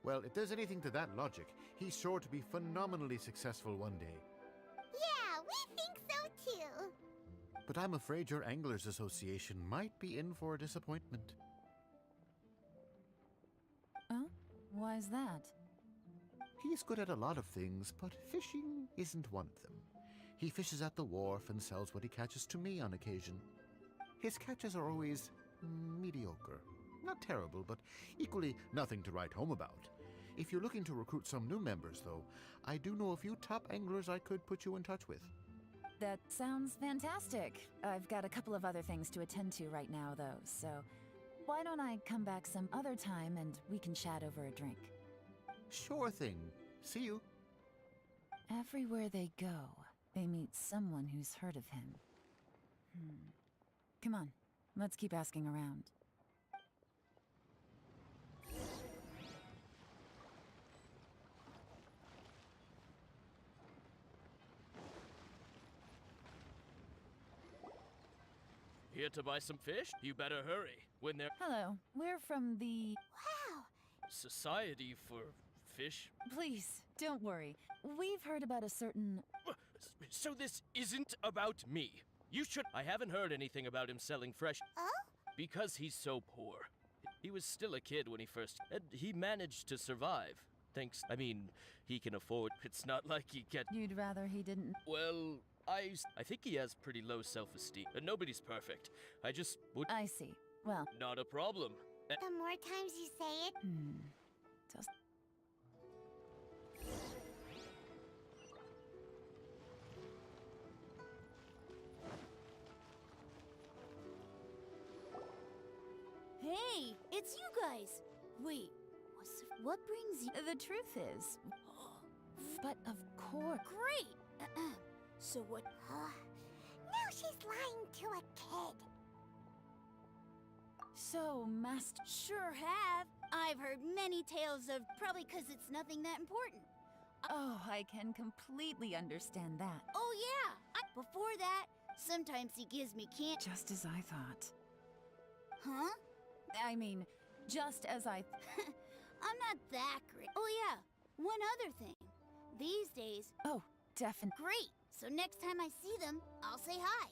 Well, if there's anything to that logic, he's sure to be phenomenally successful one day. Yeah, we think so too. But I'm afraid your Anglers Association might be in for a disappointment. Oh? Why's that? He's good at a lot of things, but fishing isn't one of them. He fishes at the wharf and sells what he catches to me on occasion. His catches are always mediocre. Not terrible, but equally nothing to write home about. If you're looking to recruit some new members, though, I do know a few top anglers I could put you in touch with. That sounds fantastic. I've got a couple of other things to attend to right now, though, so why don't I come back some other time and we can chat over a drink? Sure thing. See you. Everywhere they go, they meet someone who's heard of him. Come on, let's keep asking around. Here to buy some fish? You better hurry. When they're Hello, we're from the... Wow! Society for Fish. Please, don't worry. We've heard about a certain... So this isn't about me. You should... I haven't heard anything about him selling fresh. Oh? Because he's so poor. He was still a kid when he first... And he managed to survive. Thanks... I mean, he can afford... It's not like he get... You'd rather he didn't... Well, I think he has pretty low self-esteem. And nobody's perfect. I just would... I see. Well... Not a problem. The more times you say it... Just... Hey, it's you guys. Wait, what brings you? The truth is... But of course... Great! So what... now she's lying to a kid. So, Master... Sure have. I've heard many tales of... Probably because it's nothing that important. Oh, I can completely understand that. Oh yeah! Before that, sometimes he gives me can't... Just as I thought. Huh? I mean, just as I... I'm not that great. Oh yeah, one other thing. These days... Oh, definitely. Great! So next time I see them, I'll say hi.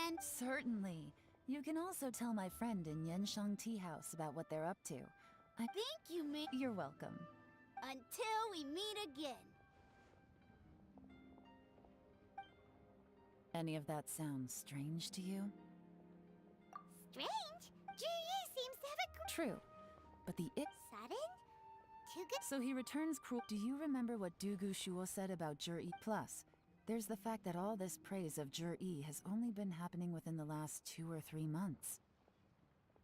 And... Certainly. You can also tell my friend in Yenshang Tea House about what they're up to. Thank you, You're welcome. Until we meet again. Any of that sound strange to you? Strange? Ji-Yi seems to have a... True. But the Sudden? Too good... So he returns cruel... Do you remember what Dugu Shuo said about Jur-E? Plus, there's the fact that all this praise of Jur-E has only been happening within the last 2 or 3 months.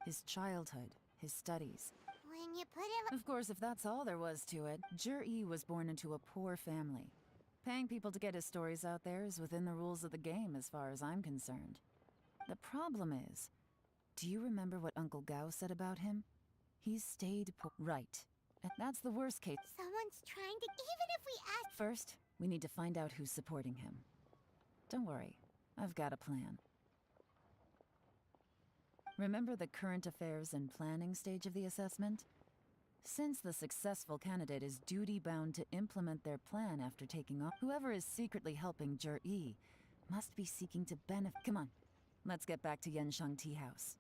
His childhood, his studies. When you put it... Of course, if that's all there was to it, Jur-E was born into a poor family. Paying people to get his stories out there is within the rules of the game as far as I'm concerned. The problem is, do you remember what Uncle Gao said about him? He's stayed poor. Right. And that's the worst case. Someone's trying to... Even if we ask... First, we need to find out who's supporting him. Don't worry, I've got a plan. Remember the current affairs and planning stage of the assessment? Since the successful candidate is duty-bound to implement their plan after taking off, whoever is secretly helping Jur-E must be seeking to benefit. Come on, let's get back to Yenshang Tea House.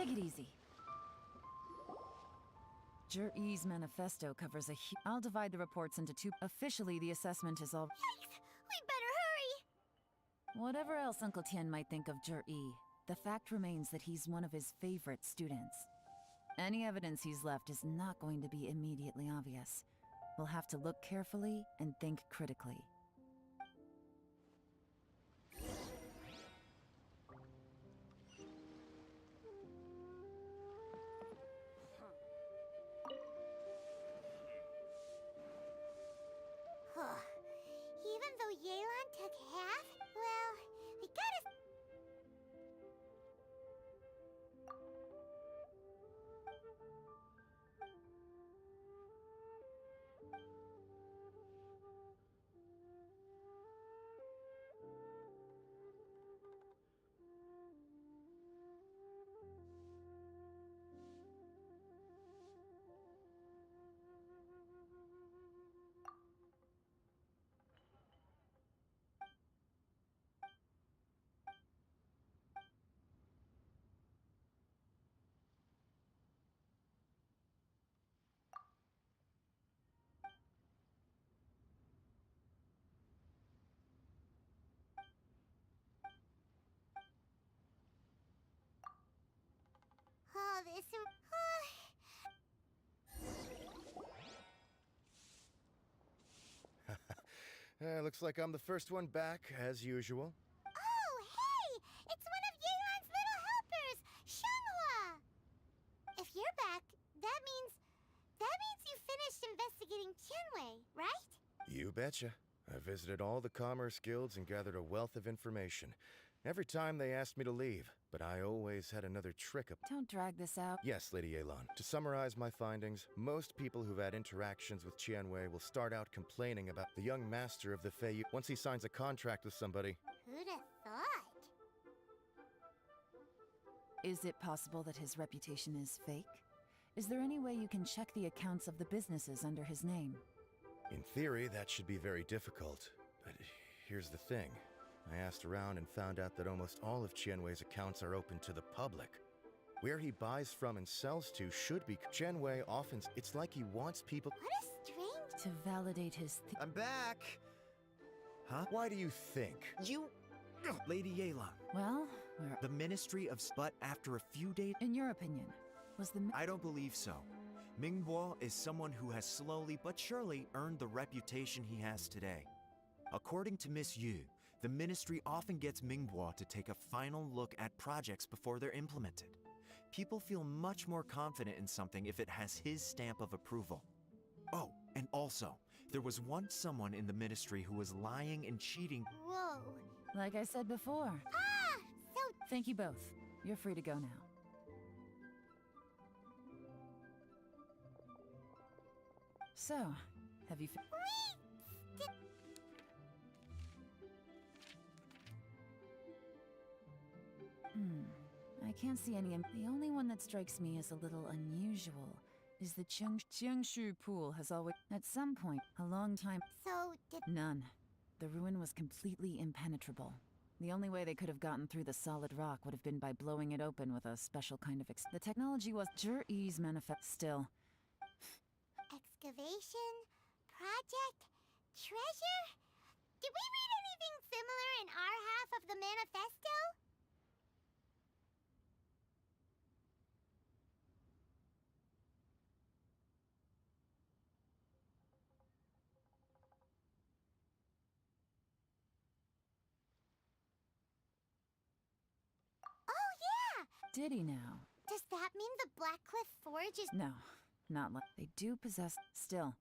Take it easy. Jur-E's manifesto covers I'll divide the reports into two. Officially, the assessment is all. Yikes! We better hurry! Whatever else Uncle Tien might think of Jur-E, the fact remains that he's one of his favorite students. Any evidence he's left is not going to be immediately obvious. We'll have to look carefully and think critically. Even though Yelan took half, well, we gotta... Oh, this... Looks like I'm the first one back, as usual. Oh, hey! It's one of Yelan's little helpers, Shanghua! If you're back, that means you finished investigating Tianwei, right? You betcha. I visited all the commerce guilds and gathered a wealth of information. Every time they asked me to leave, but I always had another trick up. Don't drag this out. Yes, Lady Yelan. To summarize my findings, most people who've had interactions with Tianwei will start out complaining about the young master of the Fei once he signs a contract with somebody. Who'd have thought? Is it possible that his reputation is fake? Is there any way you can check the accounts of the businesses under his name? In theory, that should be very difficult. But here's the thing. I asked around and found out that almost all of Tianwei's accounts are open to the public. Where he buys from and sells to should be... Tianwei often... It's like he wants people... What a strange... To validate his... I'm back! Huh? Why do you think? You... Lady Yelan. Well, we're... The Ministry of... But after a few days... In your opinion, was the... I don't believe so. Mingbo is someone who has slowly but surely earned the reputation he has today. According to Miss Yu, the Ministry often gets Mingbo to take a final look at projects before they're implemented. People feel much more confident in something if it has his stamp of approval. Oh, and also, there was once someone in the Ministry who was lying and cheating. Whoa. Like I said before. Ah! So... Thank you both. You're free to go now. So, have you... I can't see any... The only one that strikes me as a little unusual is the Qiangshu pool has always... At some point, a long time... So, did... None. The ruin was completely impenetrable. The only way they could have gotten through the solid rock would have been by blowing it open with a special kind of... The technology was... Jur-E's manifest... Still... Excavation? Project? Treasure? Did we read anything similar in our half of the manifesto? Oh, yeah! Did he now? Does that mean the Blackcliff Forge is... No, not like... They do possess... Still,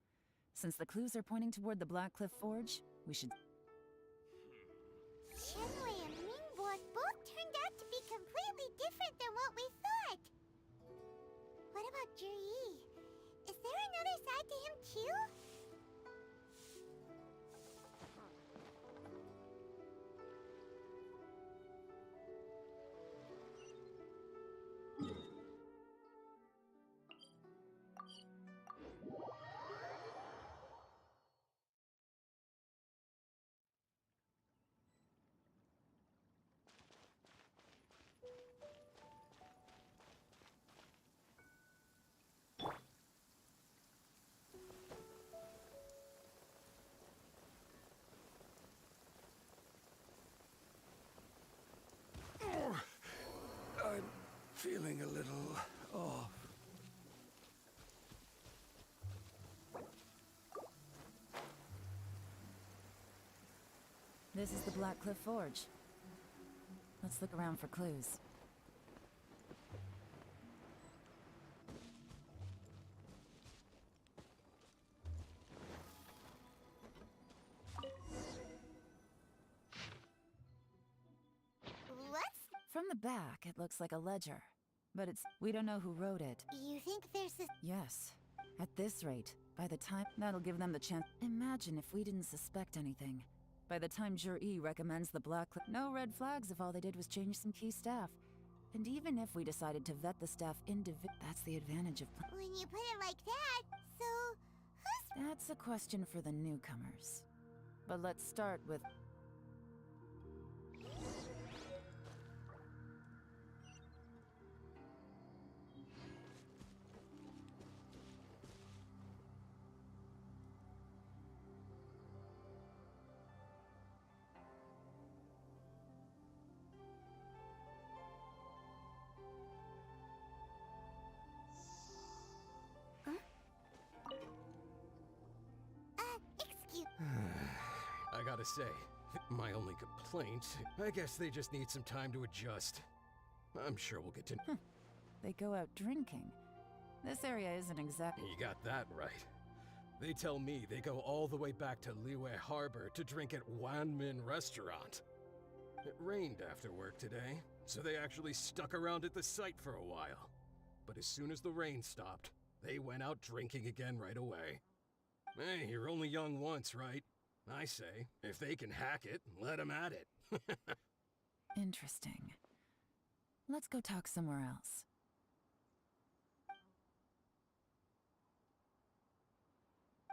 since the clues are pointing toward the Blackcliff Forge, we should... Tianwei and Mingbo both turned out to be completely different than what we thought. What about Jur-E? Is there another side to him too? feeling a little off. This is the Black Cliff Forge. Let's look around for clues. What's... From the back, it looks like a ledger. But we don't know who wrote it. You think there's a... Yes. At this rate, by the time... That'll give them the chance... Imagine if we didn't suspect anything. By the time Jur-E recommends the Black Cliff... No red flags if all they did was change some key staff. And even if we decided to vet the staff that's the advantage of... When you put it like that, so... who's... That's a question for the newcomers. But let's start with... excuse... I gotta say, my only complaint, I guess they just need some time to adjust. I'm sure we'll get to... They go out drinking. This area isn't exactly... You got that right. They tell me they go all the way back to Liyue Harbor to drink at Wanmin Restaurant. It rained after work today, so they actually stuck around at the site for a while. But as soon as the rain stopped, they went out drinking again right away. Hey, you're only young once, right? I say, if they can hack it, let them at it. Interesting. Let's go talk somewhere else.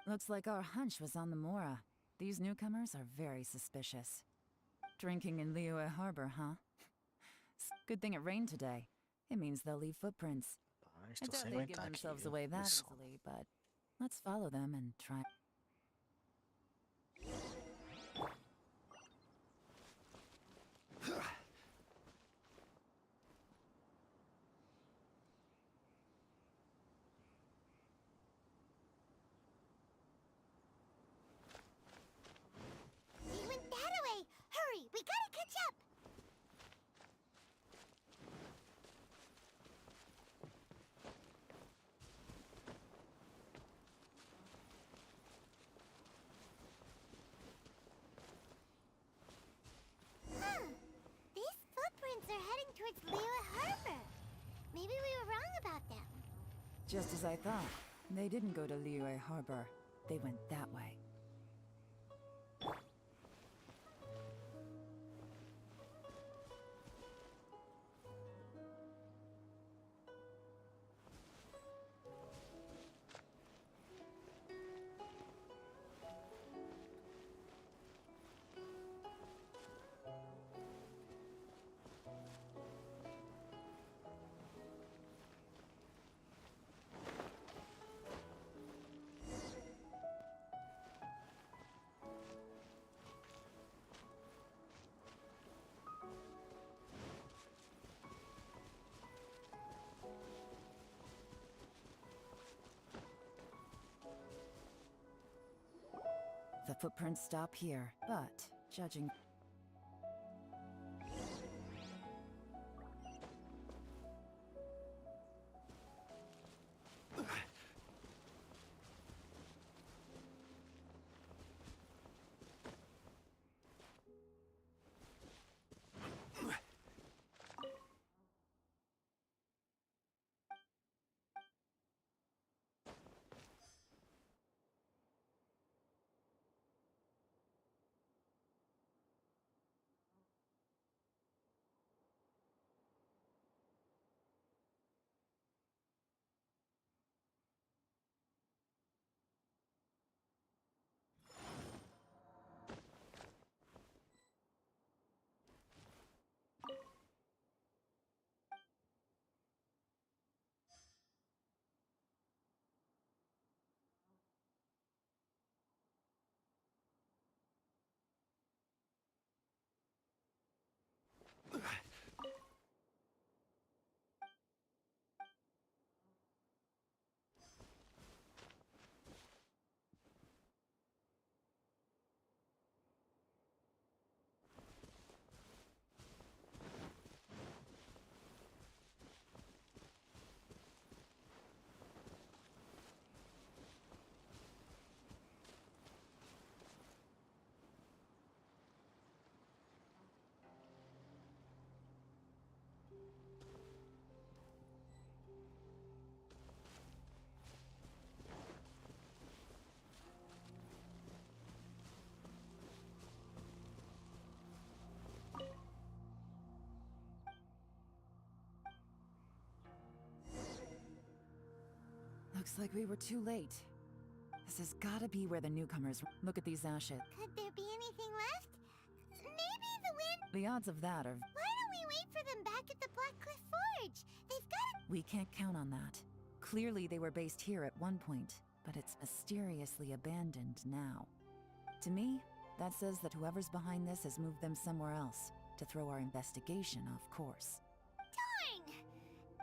Looks like our hunch was on the Mora. These newcomers are very suspicious. Drinking in Liyue Harbor, huh? Good thing it rained today. It means they'll leave footprints. I doubt they'd give themselves away that easily, but let's follow them and try... He went that way! Hurry, we gotta catch up! Huh. These footprints are heading towards Liyue Harbor. Maybe we were wrong about them. Just as I thought. They didn't go to Liyue Harbor. They went that way. The footprints stop here, but judging... Looks like we were too late. This has gotta be where the newcomers... Look at these ashes. Could there be anything left? Maybe the wind... The odds of that are... Why don't we wait for them back at the Black Cliff Forge? They've got We can't count on that. Clearly they were based here at one point, but it's mysteriously abandoned now. To me, that says that whoever's behind this has moved them somewhere else, to throw our investigation off course. Darn!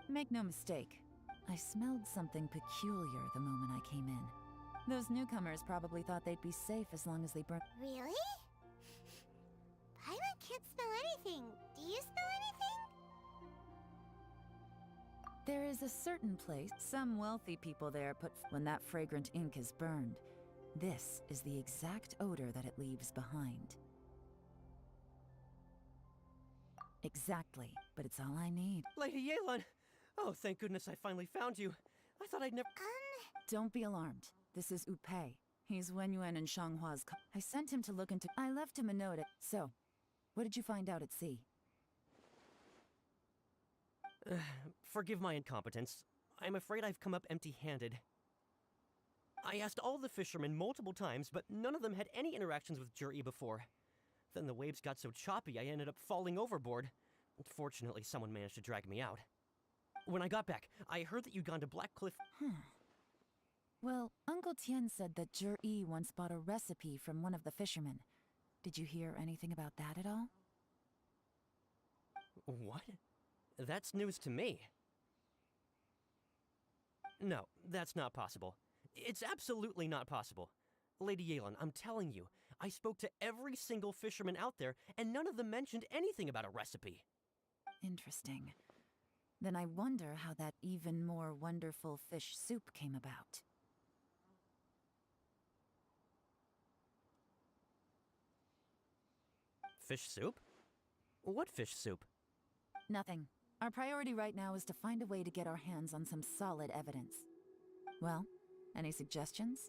Make no mistake, I smelled something peculiar the moment I came in. Those newcomers probably thought they'd be safe as long as they burnt. Really? Paimon can't smell anything. Do you smell anything? There is a certain place some wealthy people there put when that fragrant ink is burned. This is the exact odor that it leaves behind. Exactly, but it's all I need. Lady Yelan! Oh, thank goodness I finally found you. I thought I'd never... Don't be alarmed. This is Upei. He's Wenyuan and Shanghua's I sent him to look into... I left him a note. So, what did you find out at sea? Forgive my incompetence. I'm afraid I've come up empty-handed. I asked all the fishermen multiple times, but none of them had any interactions with Juri before. Then the waves got so choppy I ended up falling overboard. Fortunately, someone managed to drag me out. When I got back, I heard that you'd gone to Black Cliff... Well, Uncle Tien said that Juri once bought a recipe from one of the fishermen. Did you hear anything about that at all? What? That's news to me. No, that's not possible. It's absolutely not possible. Lady Yelan, I'm telling you, I spoke to every single fisherman out there, and none of them mentioned anything about a recipe. Interesting. Then I wonder how that even more wonderful fish soup came about. Fish soup? What fish soup? Nothing. Our priority right now is to find a way to get our hands on some solid evidence. Well, any suggestions?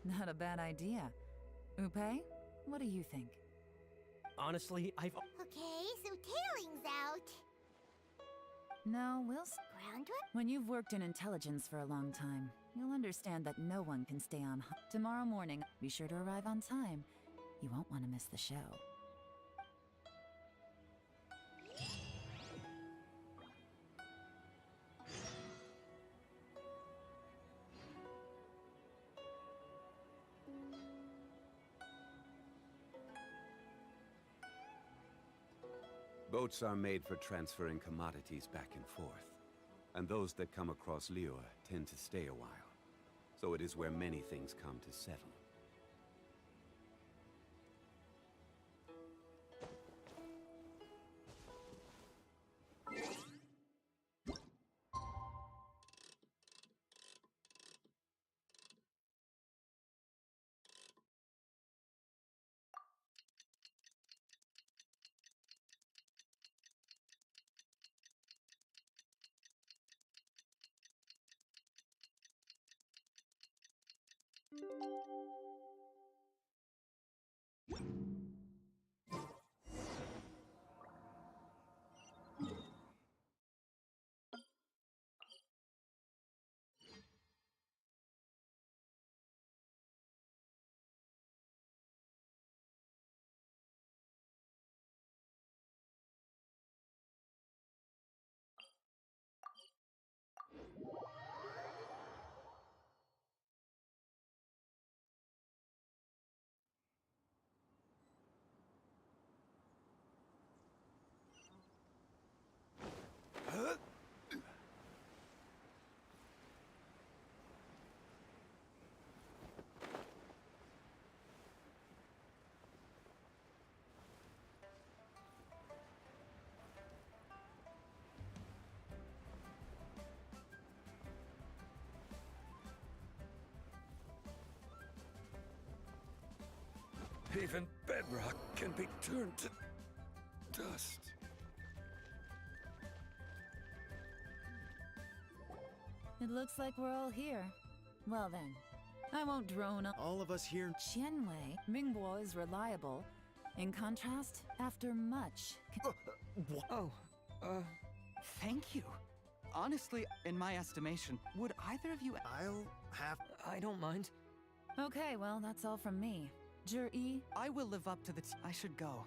Not a bad idea. Upei, what do you think? Honestly, I've... Okay, so tailing's out. No, Groundwork? When you've worked in intelligence for a long time, you'll understand that no one can stay on... Tomorrow morning, be sure to arrive on time. You won't want to miss the show. Boats are made for transferring commodities back and forth, and those that come across Liyue tend to stay a while. So it is where many things come to settle. Even bedrock can be turned to dust. It looks like we're all here. Well then, I won't drone on. All of us here. Qianwei, Mingbo is reliable. In contrast, after much. Oh, thank you. Honestly, in my estimation, would either of you... I'll have... I don't mind. Okay, well, that's all from me. Zhi, I will live up to the... I should go.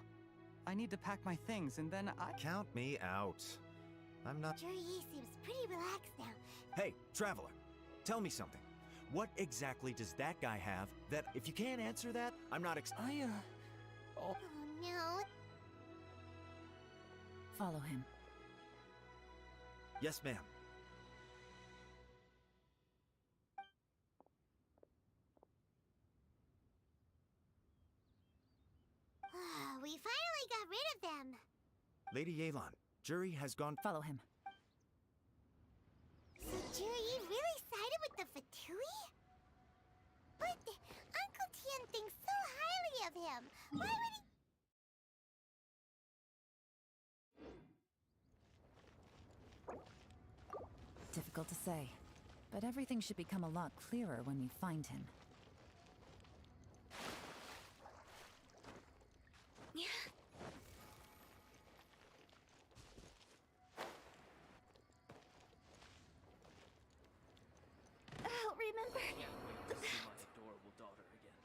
I need to pack my things, and then I... Count me out. I'm not... Zhi seems pretty relaxed now. Hey, traveler, tell me something. What exactly does that guy have that... If you can't answer that, I'm not Oh no. follow him. Yes, ma'am. We finally got rid of them. Lady Yelan, Jury has gone... Follow him. So Zhi really sided with the Fatui? But Uncle Tian thinks so highly of him. Why would he... Difficult to say, but everything should become a lot clearer when we find him. Oh, remember? Can't wait to see my adorable daughter again.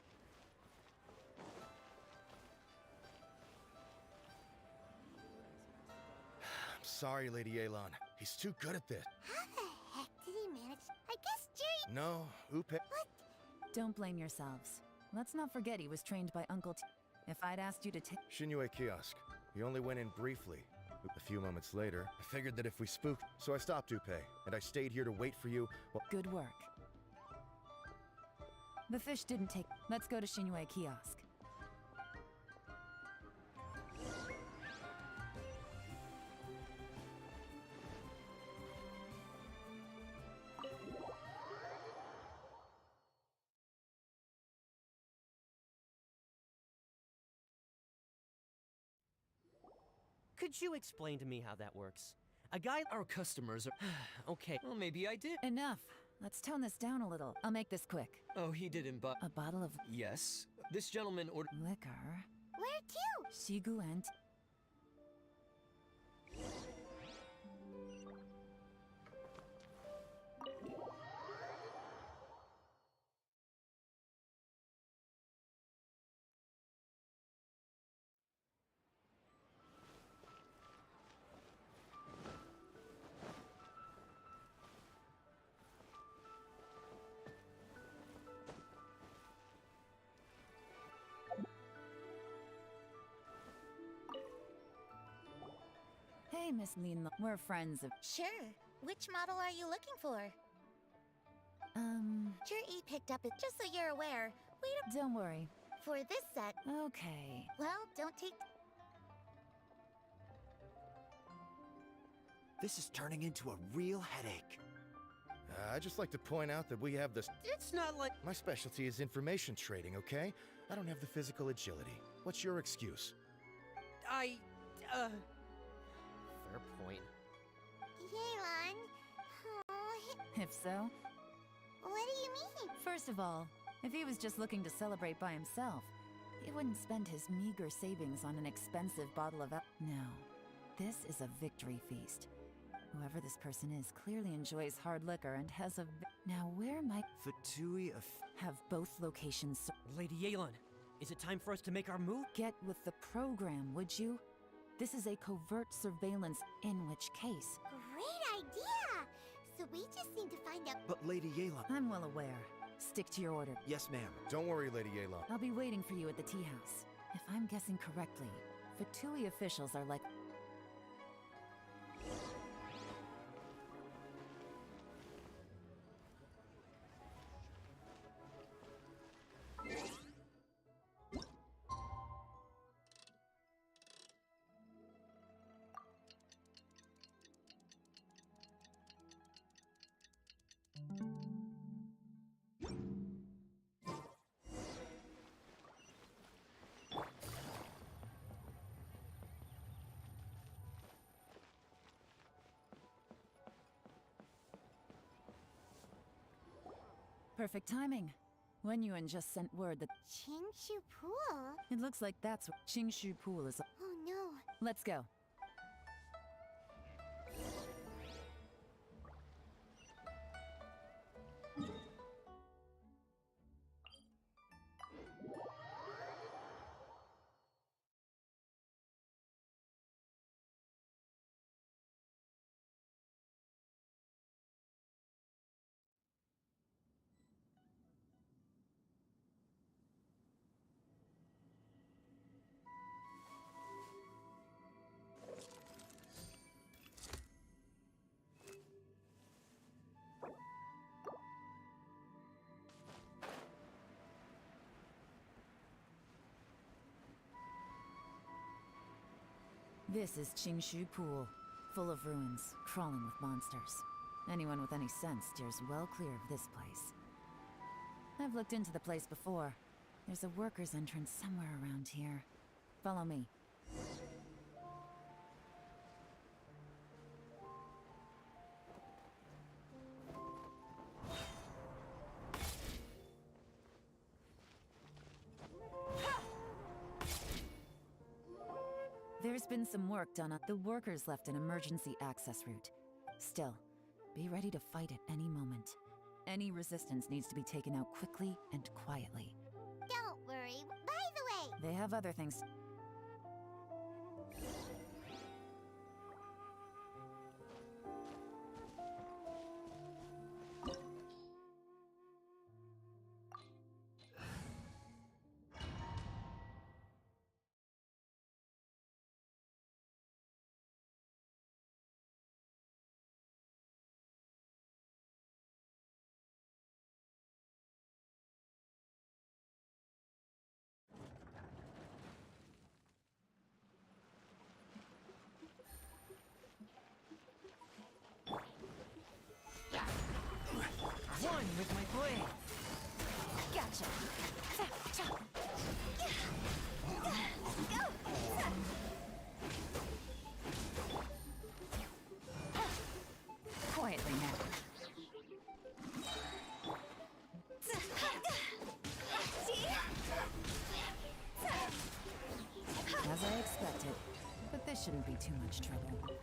I'm sorry, Lady Yelan. He's too good at this. How the heck did he manage? I guess Zhi... No, Upe... Don't blame yourselves. Let's not forget he was trained by Uncle T. If I'd asked you to take... Shinyue Kiosk. He only went in briefly. A few moments later, I figured that if we spooked, so I stopped Upe, and I stayed here to wait for you. Well, good work. The fish didn't take... Let's go to Shinyue Kiosk. Could you explain to me how that works? A guy... Our customers are... Okay. Well, maybe I did. Enough. Let's tone this down a little. I'll make this quick. Oh, he didn't buy... A bottle of... Yes. This gentleman ordered... Liquor. Where to? Shigu and... Hey, Miss Lin, we're friends of... Sure. Which model are you looking for? Zhi picked up it, just so you're aware. Don't worry. For this set... Okay. Well, don't take... This is turning into a real headache. I'd just like to point out that we have this... It's not like... My specialty is information trading, okay? I don't have the physical agility. What's your excuse? Fair point. Yelan... Oh, If so... what do you mean? First of all, if he was just looking to celebrate by himself, he wouldn't spend his meager savings on an expensive bottle of... No. This is a victory feast. Whoever this person is clearly enjoys hard liquor and has a... Now where might... Fatui of... Have both locations... Lady Yelan, is it time for us to make our move? Get with the program, would you? This is a covert surveillance, in which case... Great idea! So we just need to find out... But Lady Yelan... I'm well aware. Stick to your order. Yes, ma'am. Don't worry, Lady Yelan. I'll be waiting for you at the tea house. If I'm guessing correctly, Fatui officials are like... Perfect timing. Wen Yuan just sent word that Qingshu Pool? it looks like that's what Qingshu Pool is. Oh no. Let's go. This is Qingshu Pool, full of ruins, crawling with monsters. Anyone with any sense steers well clear of this place. I've looked into the place before. There's a workers' entrance somewhere around here. Follow me. There's been some work done on the workers left an emergency access route. Still, be ready to fight at any moment. Any resistance needs to be taken out quickly and quietly. Don't worry. By the way, They have other things. One with my blade. Gotcha. Quietly now. As I expected, but this shouldn't be too much trouble.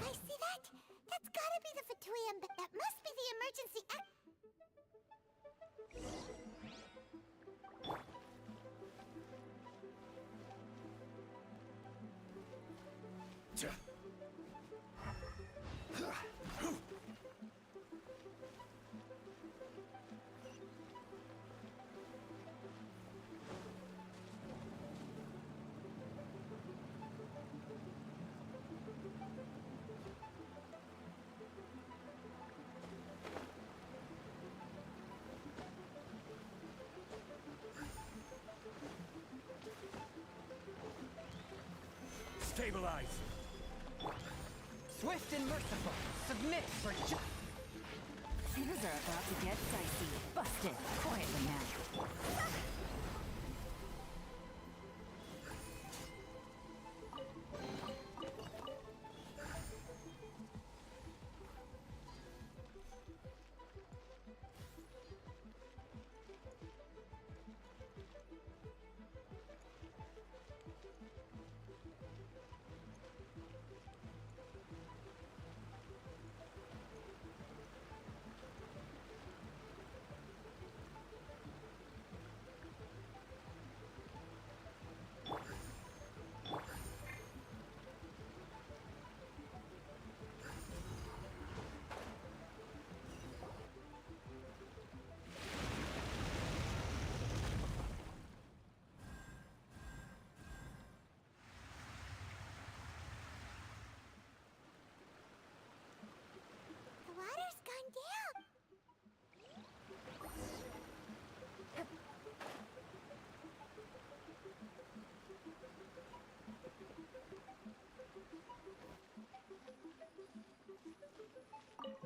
I see that. That's gotta be the Fatui, but that must be the emergency Stabilize! Swift and merciful. Submit for Things are about to get dicey. Busted. Quietly now. The water's gone down.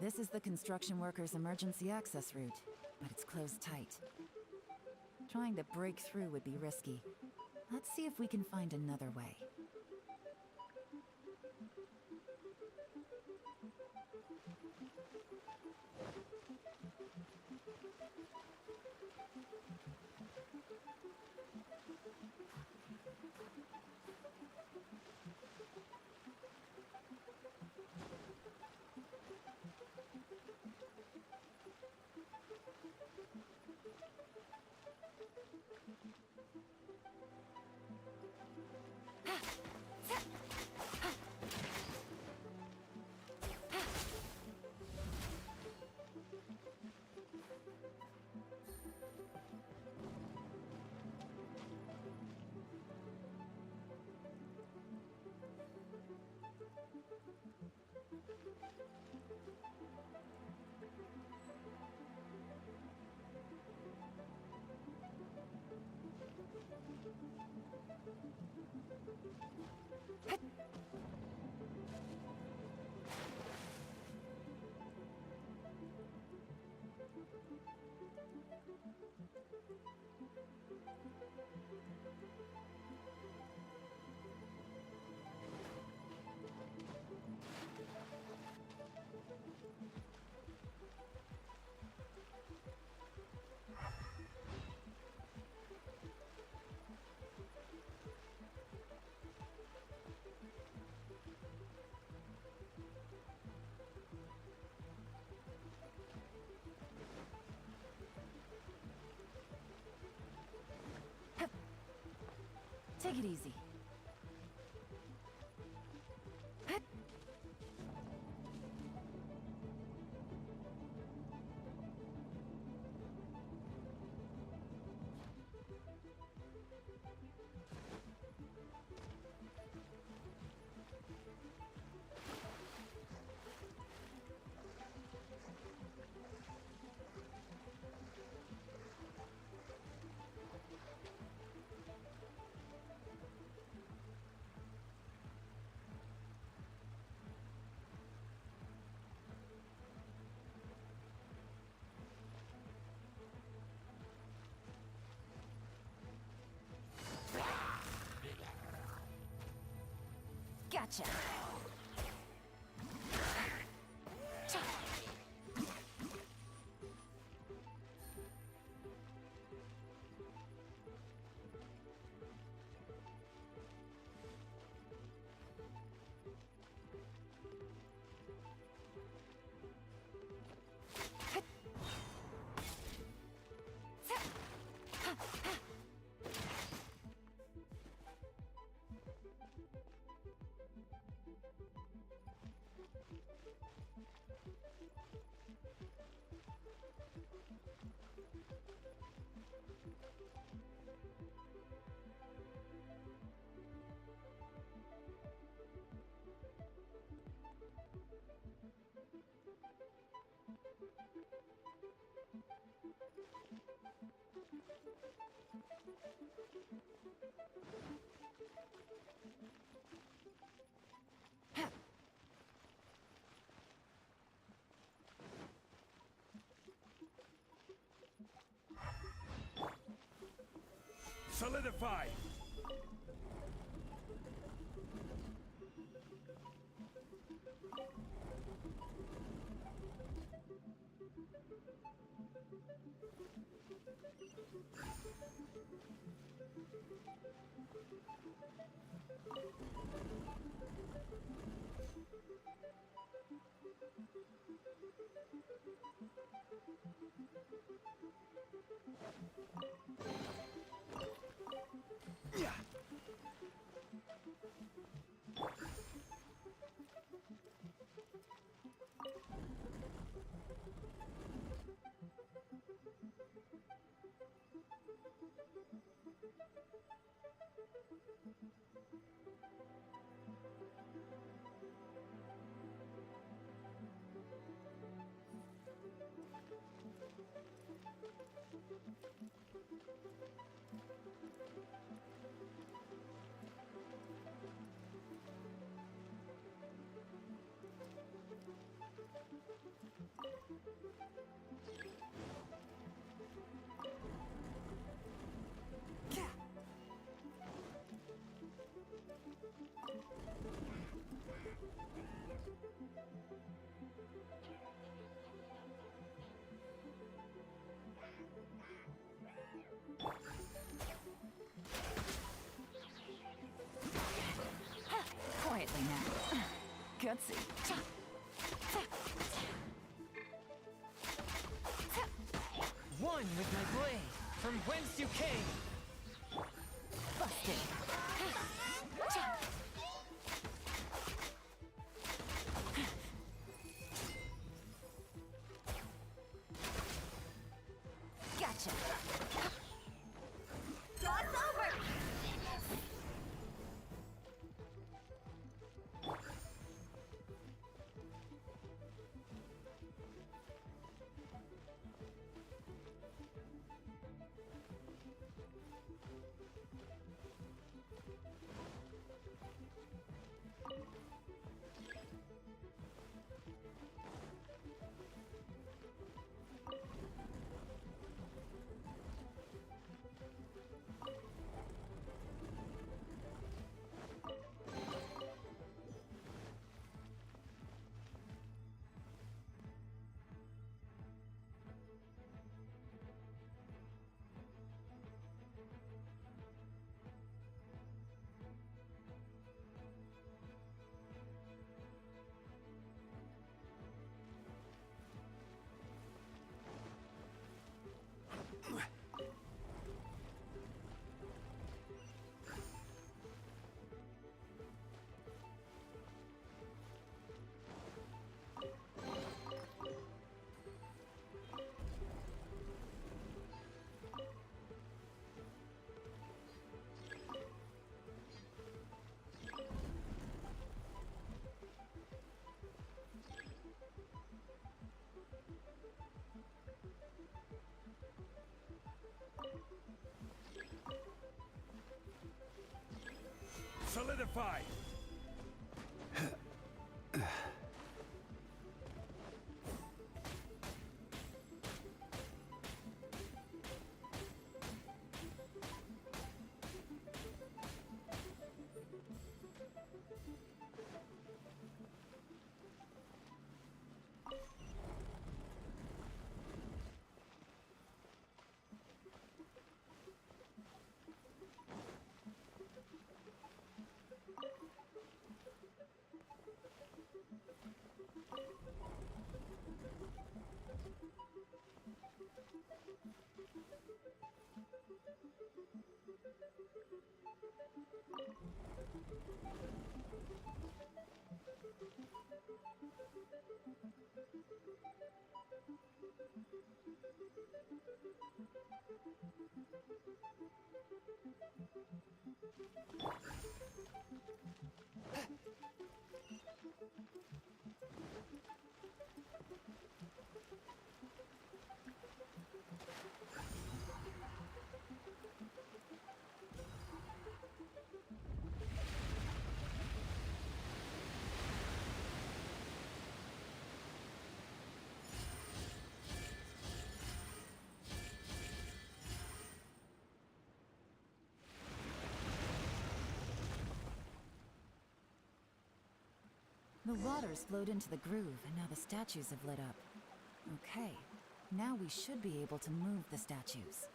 This is the construction workers' emergency access route, but it's closed tight. Trying to break through would be risky. Let's see if we can find another way. Take it easy. Gotcha. Solidify! Yeah. fancy. One with my blade, from whence you came. Busted. Gotcha. Cross over! Solidify! The water's flowed into the groove, and now the statues have lit up. Okay, now we should be able to move the statues.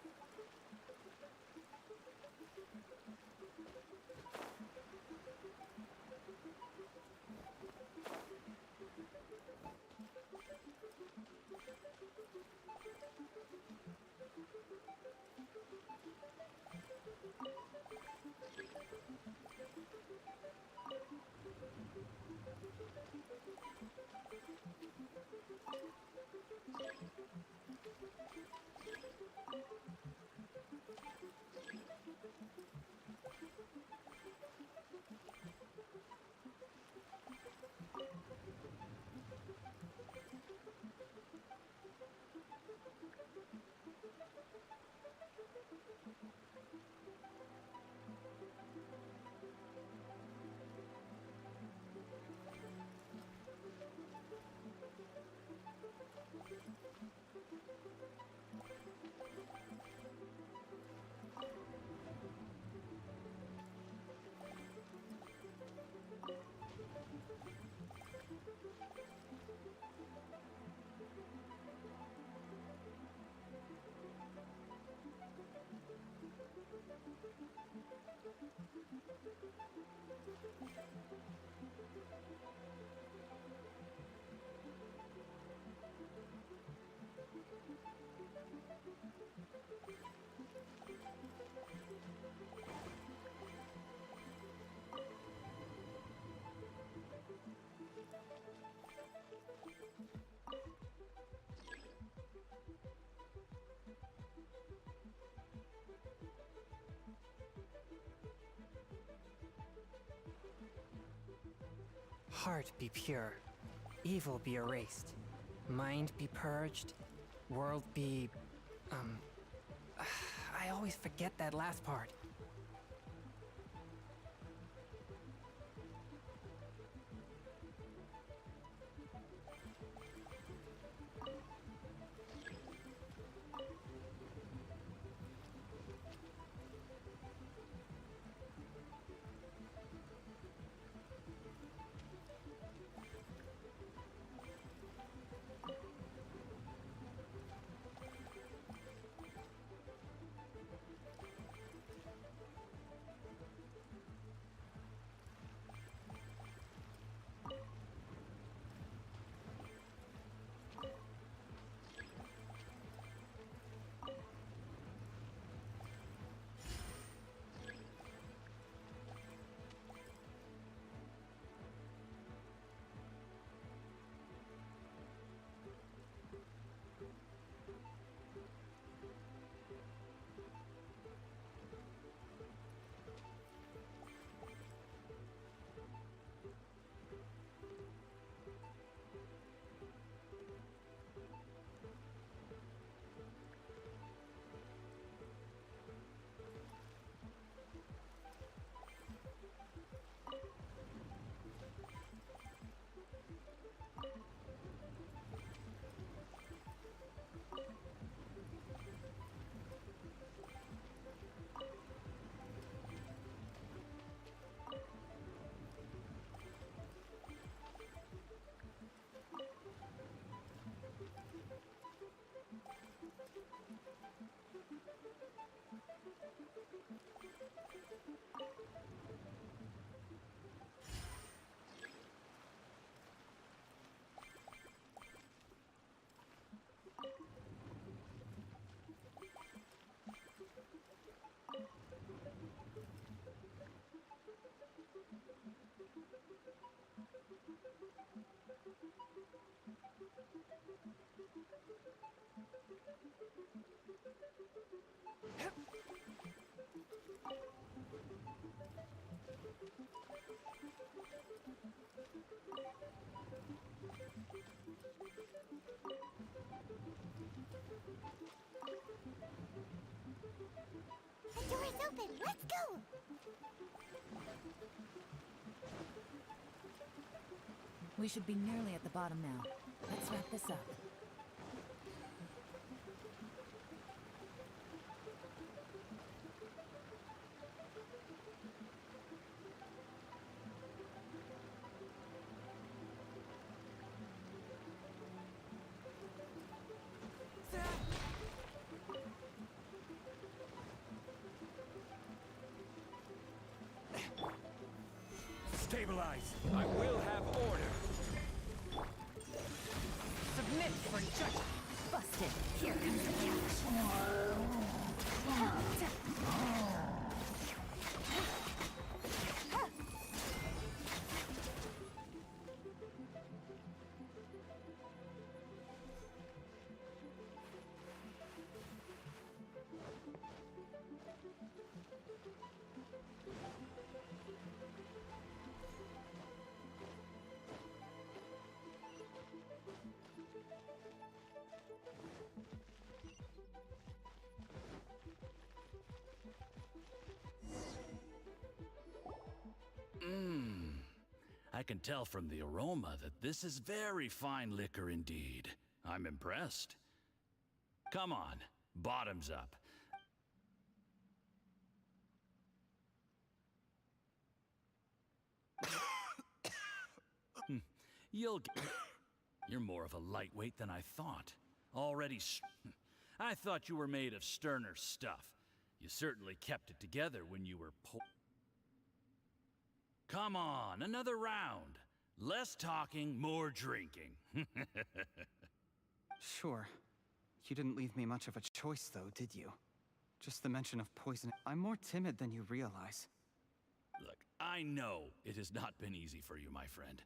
Heart be pure, evil be erased, mind be purged, world be... I always forget that last part. The door is open. Let's go. We should be nearly at the bottom now. Let's wrap this up. Stabilize. I will have order. Submit for judgment. Busted. Here comes the I can tell from the aroma that this is very fine liquor indeed. I'm impressed. Come on, bottoms up. You'll get... You're more of a lightweight than I thought. I thought you were made of sterner stuff. You certainly kept it together when you were Come on, another round. Less talking, more drinking. Sure. You didn't leave me much of a choice, though, did you? Just the mention of poison. I'm more timid than you realize. Look, I know it has not been easy for you, my friend.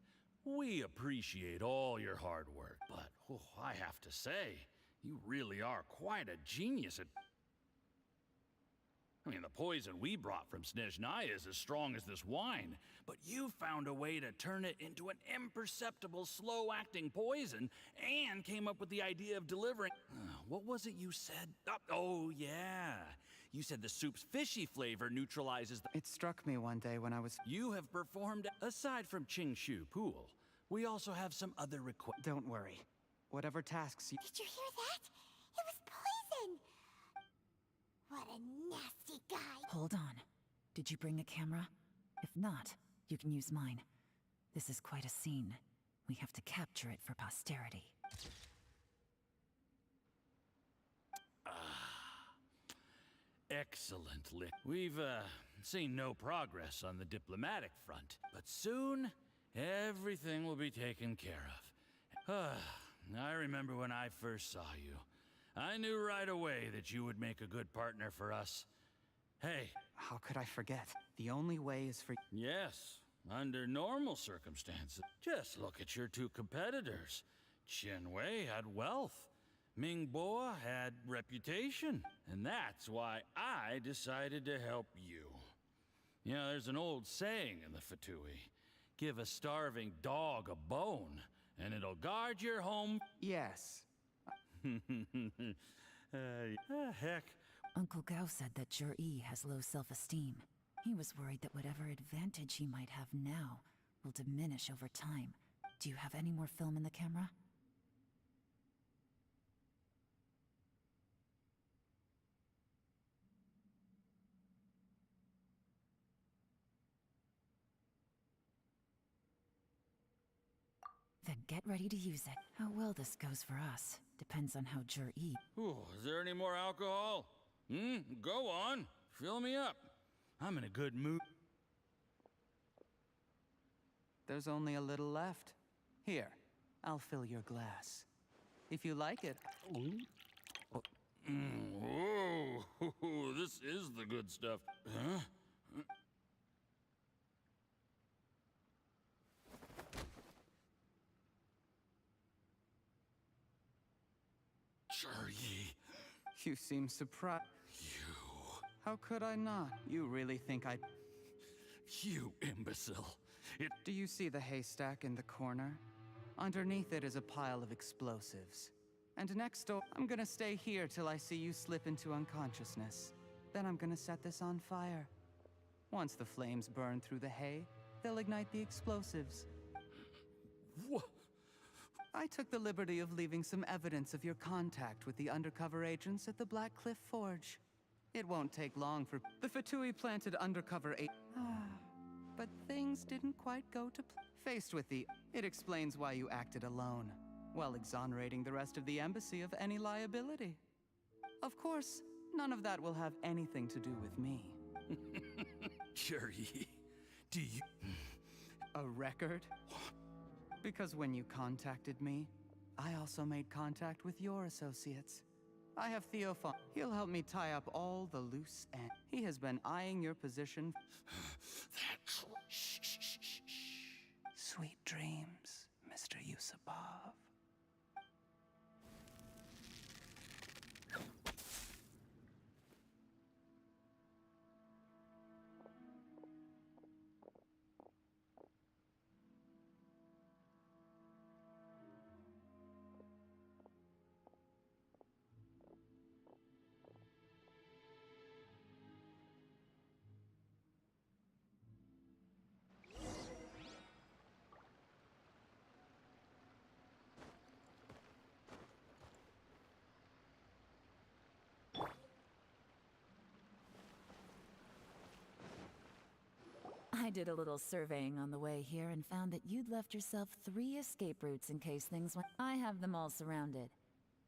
We appreciate all your hard work, but I have to say, you really are quite a genius at... I mean, the poison we brought from Snezhnaya is as strong as this wine, but you found a way to turn it into an imperceptible, slow-acting poison and came up with the idea of delivering... what was it you said? Oh, yeah. You said the soup's fishy flavor neutralizes the... It struck me one day when I was... You have performed... Aside from Qingshu Pool, we also have some other requests. Don't worry. Whatever tasks you... Did you hear that? It was poison! What a nasty guy. Hold on. Did you bring a camera? If not, you can use mine. This is quite a scene. We have to capture it for posterity. Excellent, Lick. We've, seen no progress on the diplomatic front, but soon, everything will be taken care of. I remember when I first saw you. I knew right away that you would make a good partner for us. Hey. How could I forget? The only way is for... Yes, under normal circumstances. Just look at your two competitors. Qianwei had wealth. Mingbo had reputation. And that's why I decided to help you. You know, there's an old saying in the Fatui. Give a starving dog a bone, and it'll guard your home. Yes. Heck. Uncle Gao said that Zhi has low self-esteem. He was worried that whatever advantage he might have now will diminish over time. Do you have any more film in the camera? Then get ready to use it. How well this goes for us depends on how Zhi... Ooh, is there any more alcohol? Go on. Fill me up. I'm in a good mood. There's only a little left. Here, I'll fill your glass. If you like it... Whoa, this is the good stuff. Huh? Zhi. You seem surprised. You... How could I not? You really think I'd... You imbecile. Do you see the haystack in the corner? Underneath it is a pile of explosives. And next door, I'm gonna stay here till I see you slip into unconsciousness. Then I'm gonna set this on fire. Once the flames burn through the hay, they'll ignite the explosives. What? I took the liberty of leaving some evidence of your contact with the undercover agents at the Black Cliff Forge. It won't take long for... The Fatui planted undercover but things didn't quite go to Faced with the... It explains why you acted alone, while exonerating the rest of the embassy of any liability. Of course, none of that will have anything to do with me. Zhi, do you... A record? Because when you contacted me, I also made contact with your associates. I have Theophan. He'll help me tie up all the loose ends. He has been eyeing your position. Shh, shh, shh, shh. Sweet dreams, Mr. Yusupov. I did a little surveying on the way here and found that you'd left yourself 3 escape routes in case things went... I have them all surrounded.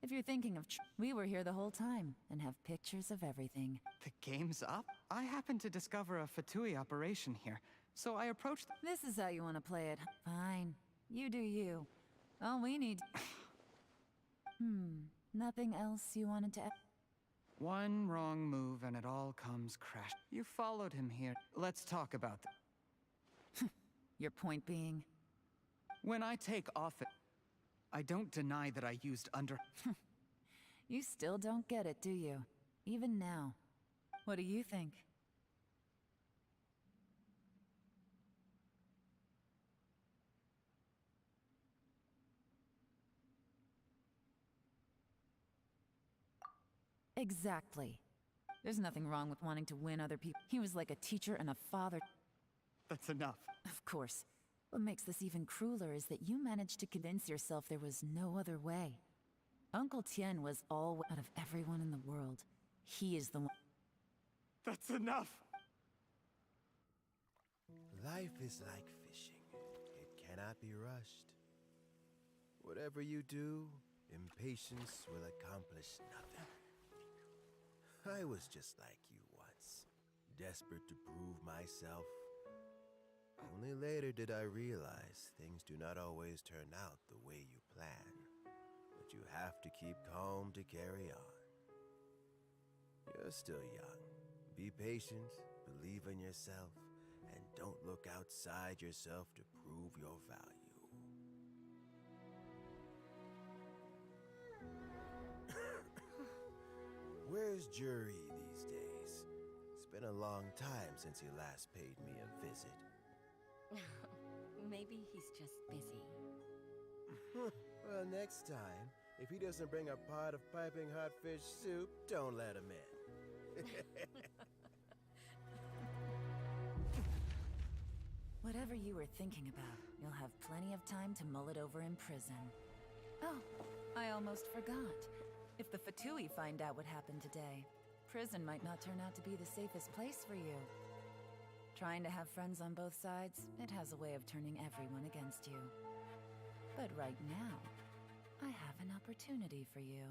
If you're thinking of... We were here the whole time and have pictures of everything. The game's up? I happened to discover a Fatui operation here, so I approached... This is how you want to play it. Fine. You do you. All we need... Nothing else you wanted to... One wrong move and it all comes crash. You followed him here. Let's talk about that. Your point being? When I take office, I don't deny that I used under... You still don't get it, do you? Even now. What do you think? Exactly. There's nothing wrong with wanting to win other people. He was like a teacher and a father. That's enough. Of course. What makes this even crueler is that you managed to convince yourself there was no other way. Uncle Tien was all out of everyone in the world. He is the one. That's enough! Life is like fishing. It cannot be rushed. Whatever you do, impatience will accomplish nothing. I was just like you once, desperate to prove myself. Only later did I realize things do not always turn out the way you plan, but you have to keep calm to carry on. You're still young. Be patient, believe in yourself, and don't look outside yourself to prove your value. Where's Jury these days? It's been a long time since he last paid me a visit. Maybe he's just busy. Well, next time, if he doesn't bring a pot of piping hot fish soup, don't let him in. Whatever you were thinking about, you'll have plenty of time to mull it over in prison. Oh, I almost forgot. If the Fatui find out what happened today, prison might not turn out to be the safest place for you. Trying to have friends on both sides, it has a way of turning everyone against you. But right now, I have an opportunity for you.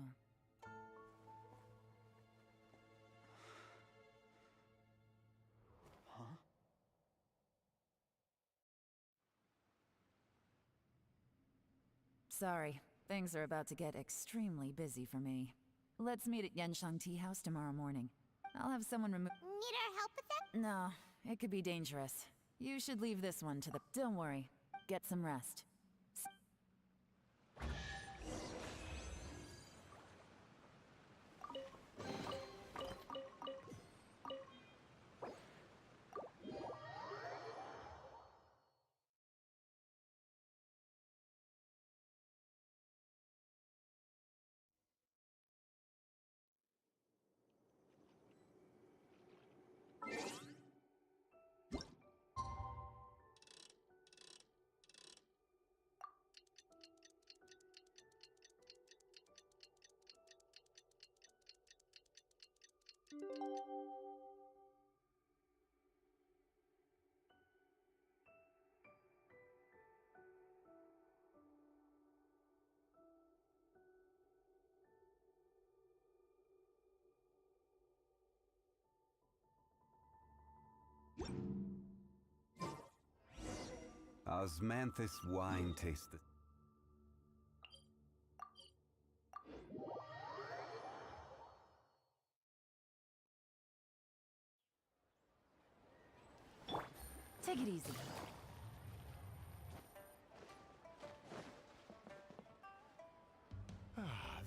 Huh? Sorry, things are about to get extremely busy for me. Let's meet at Yenshang Tea House tomorrow morning. I'll have someone remove— Need our help with that? No, it could be dangerous. You should leave this one to the— Don't worry. Get some rest. Osmanthus wine tasted. Take it easy.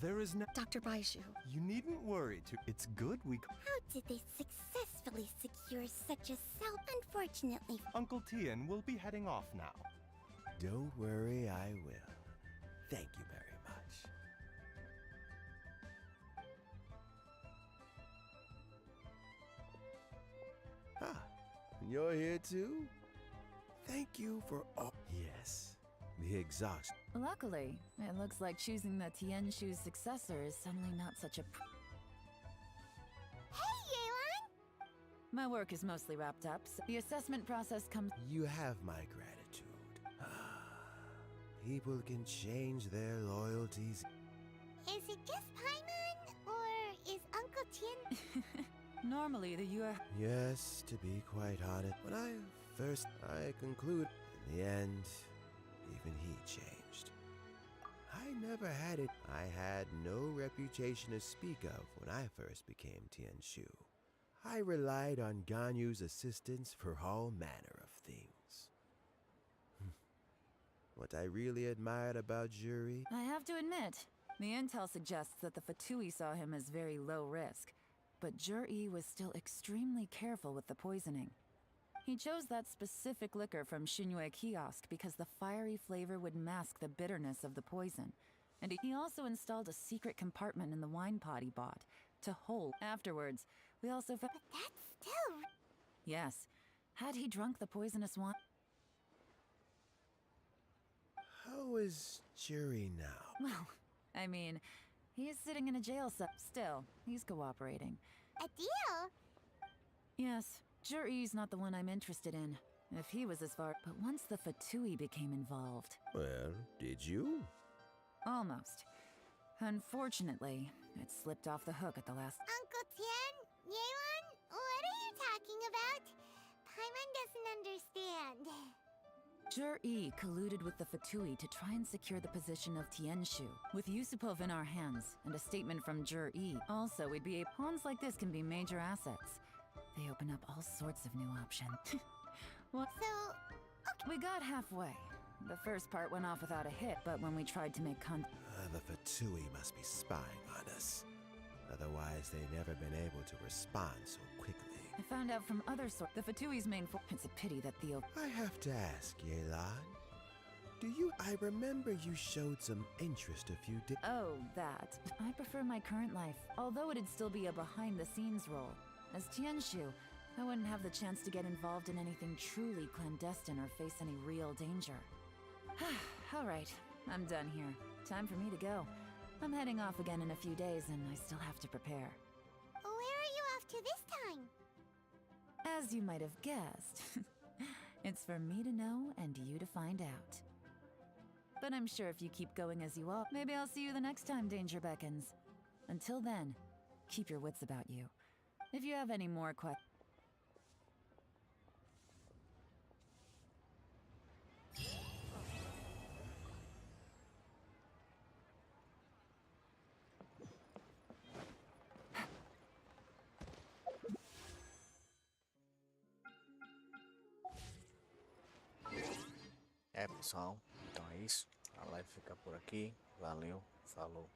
There is no— Dr. Baishu. You needn't worry, it's good we— How did they successfully secure such a Unfortunately, Uncle Tien will be heading off now. Don't worry, I will. Thank you very much. Ah, you're here too? Thank you for all— Yes, the exhaust. Luckily, it looks like choosing the Tianshu's successor is suddenly not such a— Hey, Yelan! My work is mostly wrapped up, so the assessment process comes— You have my gratitude. People can change their loyalties. Is it just Paimon, or is Uncle Tien? Normally, the U.S. Yes, to be quite honest, when I conclude, in the end, even he changed. I never had it. I had no reputation to speak of when I first became Tianshu. I relied on Ganyu's assistance for all manner of things. What I really admired about Juri? I have to admit, the intel suggests that the Fatui saw him as very low risk, but Juri was still extremely careful with the poisoning. He chose that specific liquor from Shinue kiosk because the fiery flavor would mask the bitterness of the poison. And he also installed a secret compartment in the wine pot he bought to hold. Afterwards, we also found— But that's still... Yes. Had he drunk the poisonous wine? How is Juri now? Well, I mean, he is sitting in a jail cell. Still, he's cooperating. A deal? Yes, Juri's not the one I'm interested in. If he was as far— But once the Fatui became involved— Well, did you? Almost. Unfortunately, it slipped off the hook at the last— Uncle Tien? Yeon? What are you talking about? Paimon doesn't understand. Juri colluded with the Fatui to try and secure the position of Tianshu. With Yusupov in our hands, and a statement from Juri, also we'd be pawns like this can be major assets. They open up all sorts of new options. Well, So... we got halfway. The first part went off without a hit, but when we tried to make The Fatui must be spying on us. Otherwise, they've never been able to respond so quickly. I found out from other sources the Fatui's main It's a pity that Theo— I have to ask, Yelan. I remember you showed some interest a few days— Oh, that. I prefer my current life, although it'd still be a behind-the-scenes role. As Tianshu, I wouldn't have the chance to get involved in anything truly clandestine or face any real danger. All right, I'm done here. Time for me to go. I'm heading off again in a few days, and I still have to prepare. Where are you off to this time? As you might have guessed, it's for me to know and you to find out. But I'm sure if you keep going as you are, maybe I'll see you the next time danger beckons. Until then, keep your wits about you. If you have any more questions— É pessoal, então é isso. A live fica por aqui. Valeu, falou.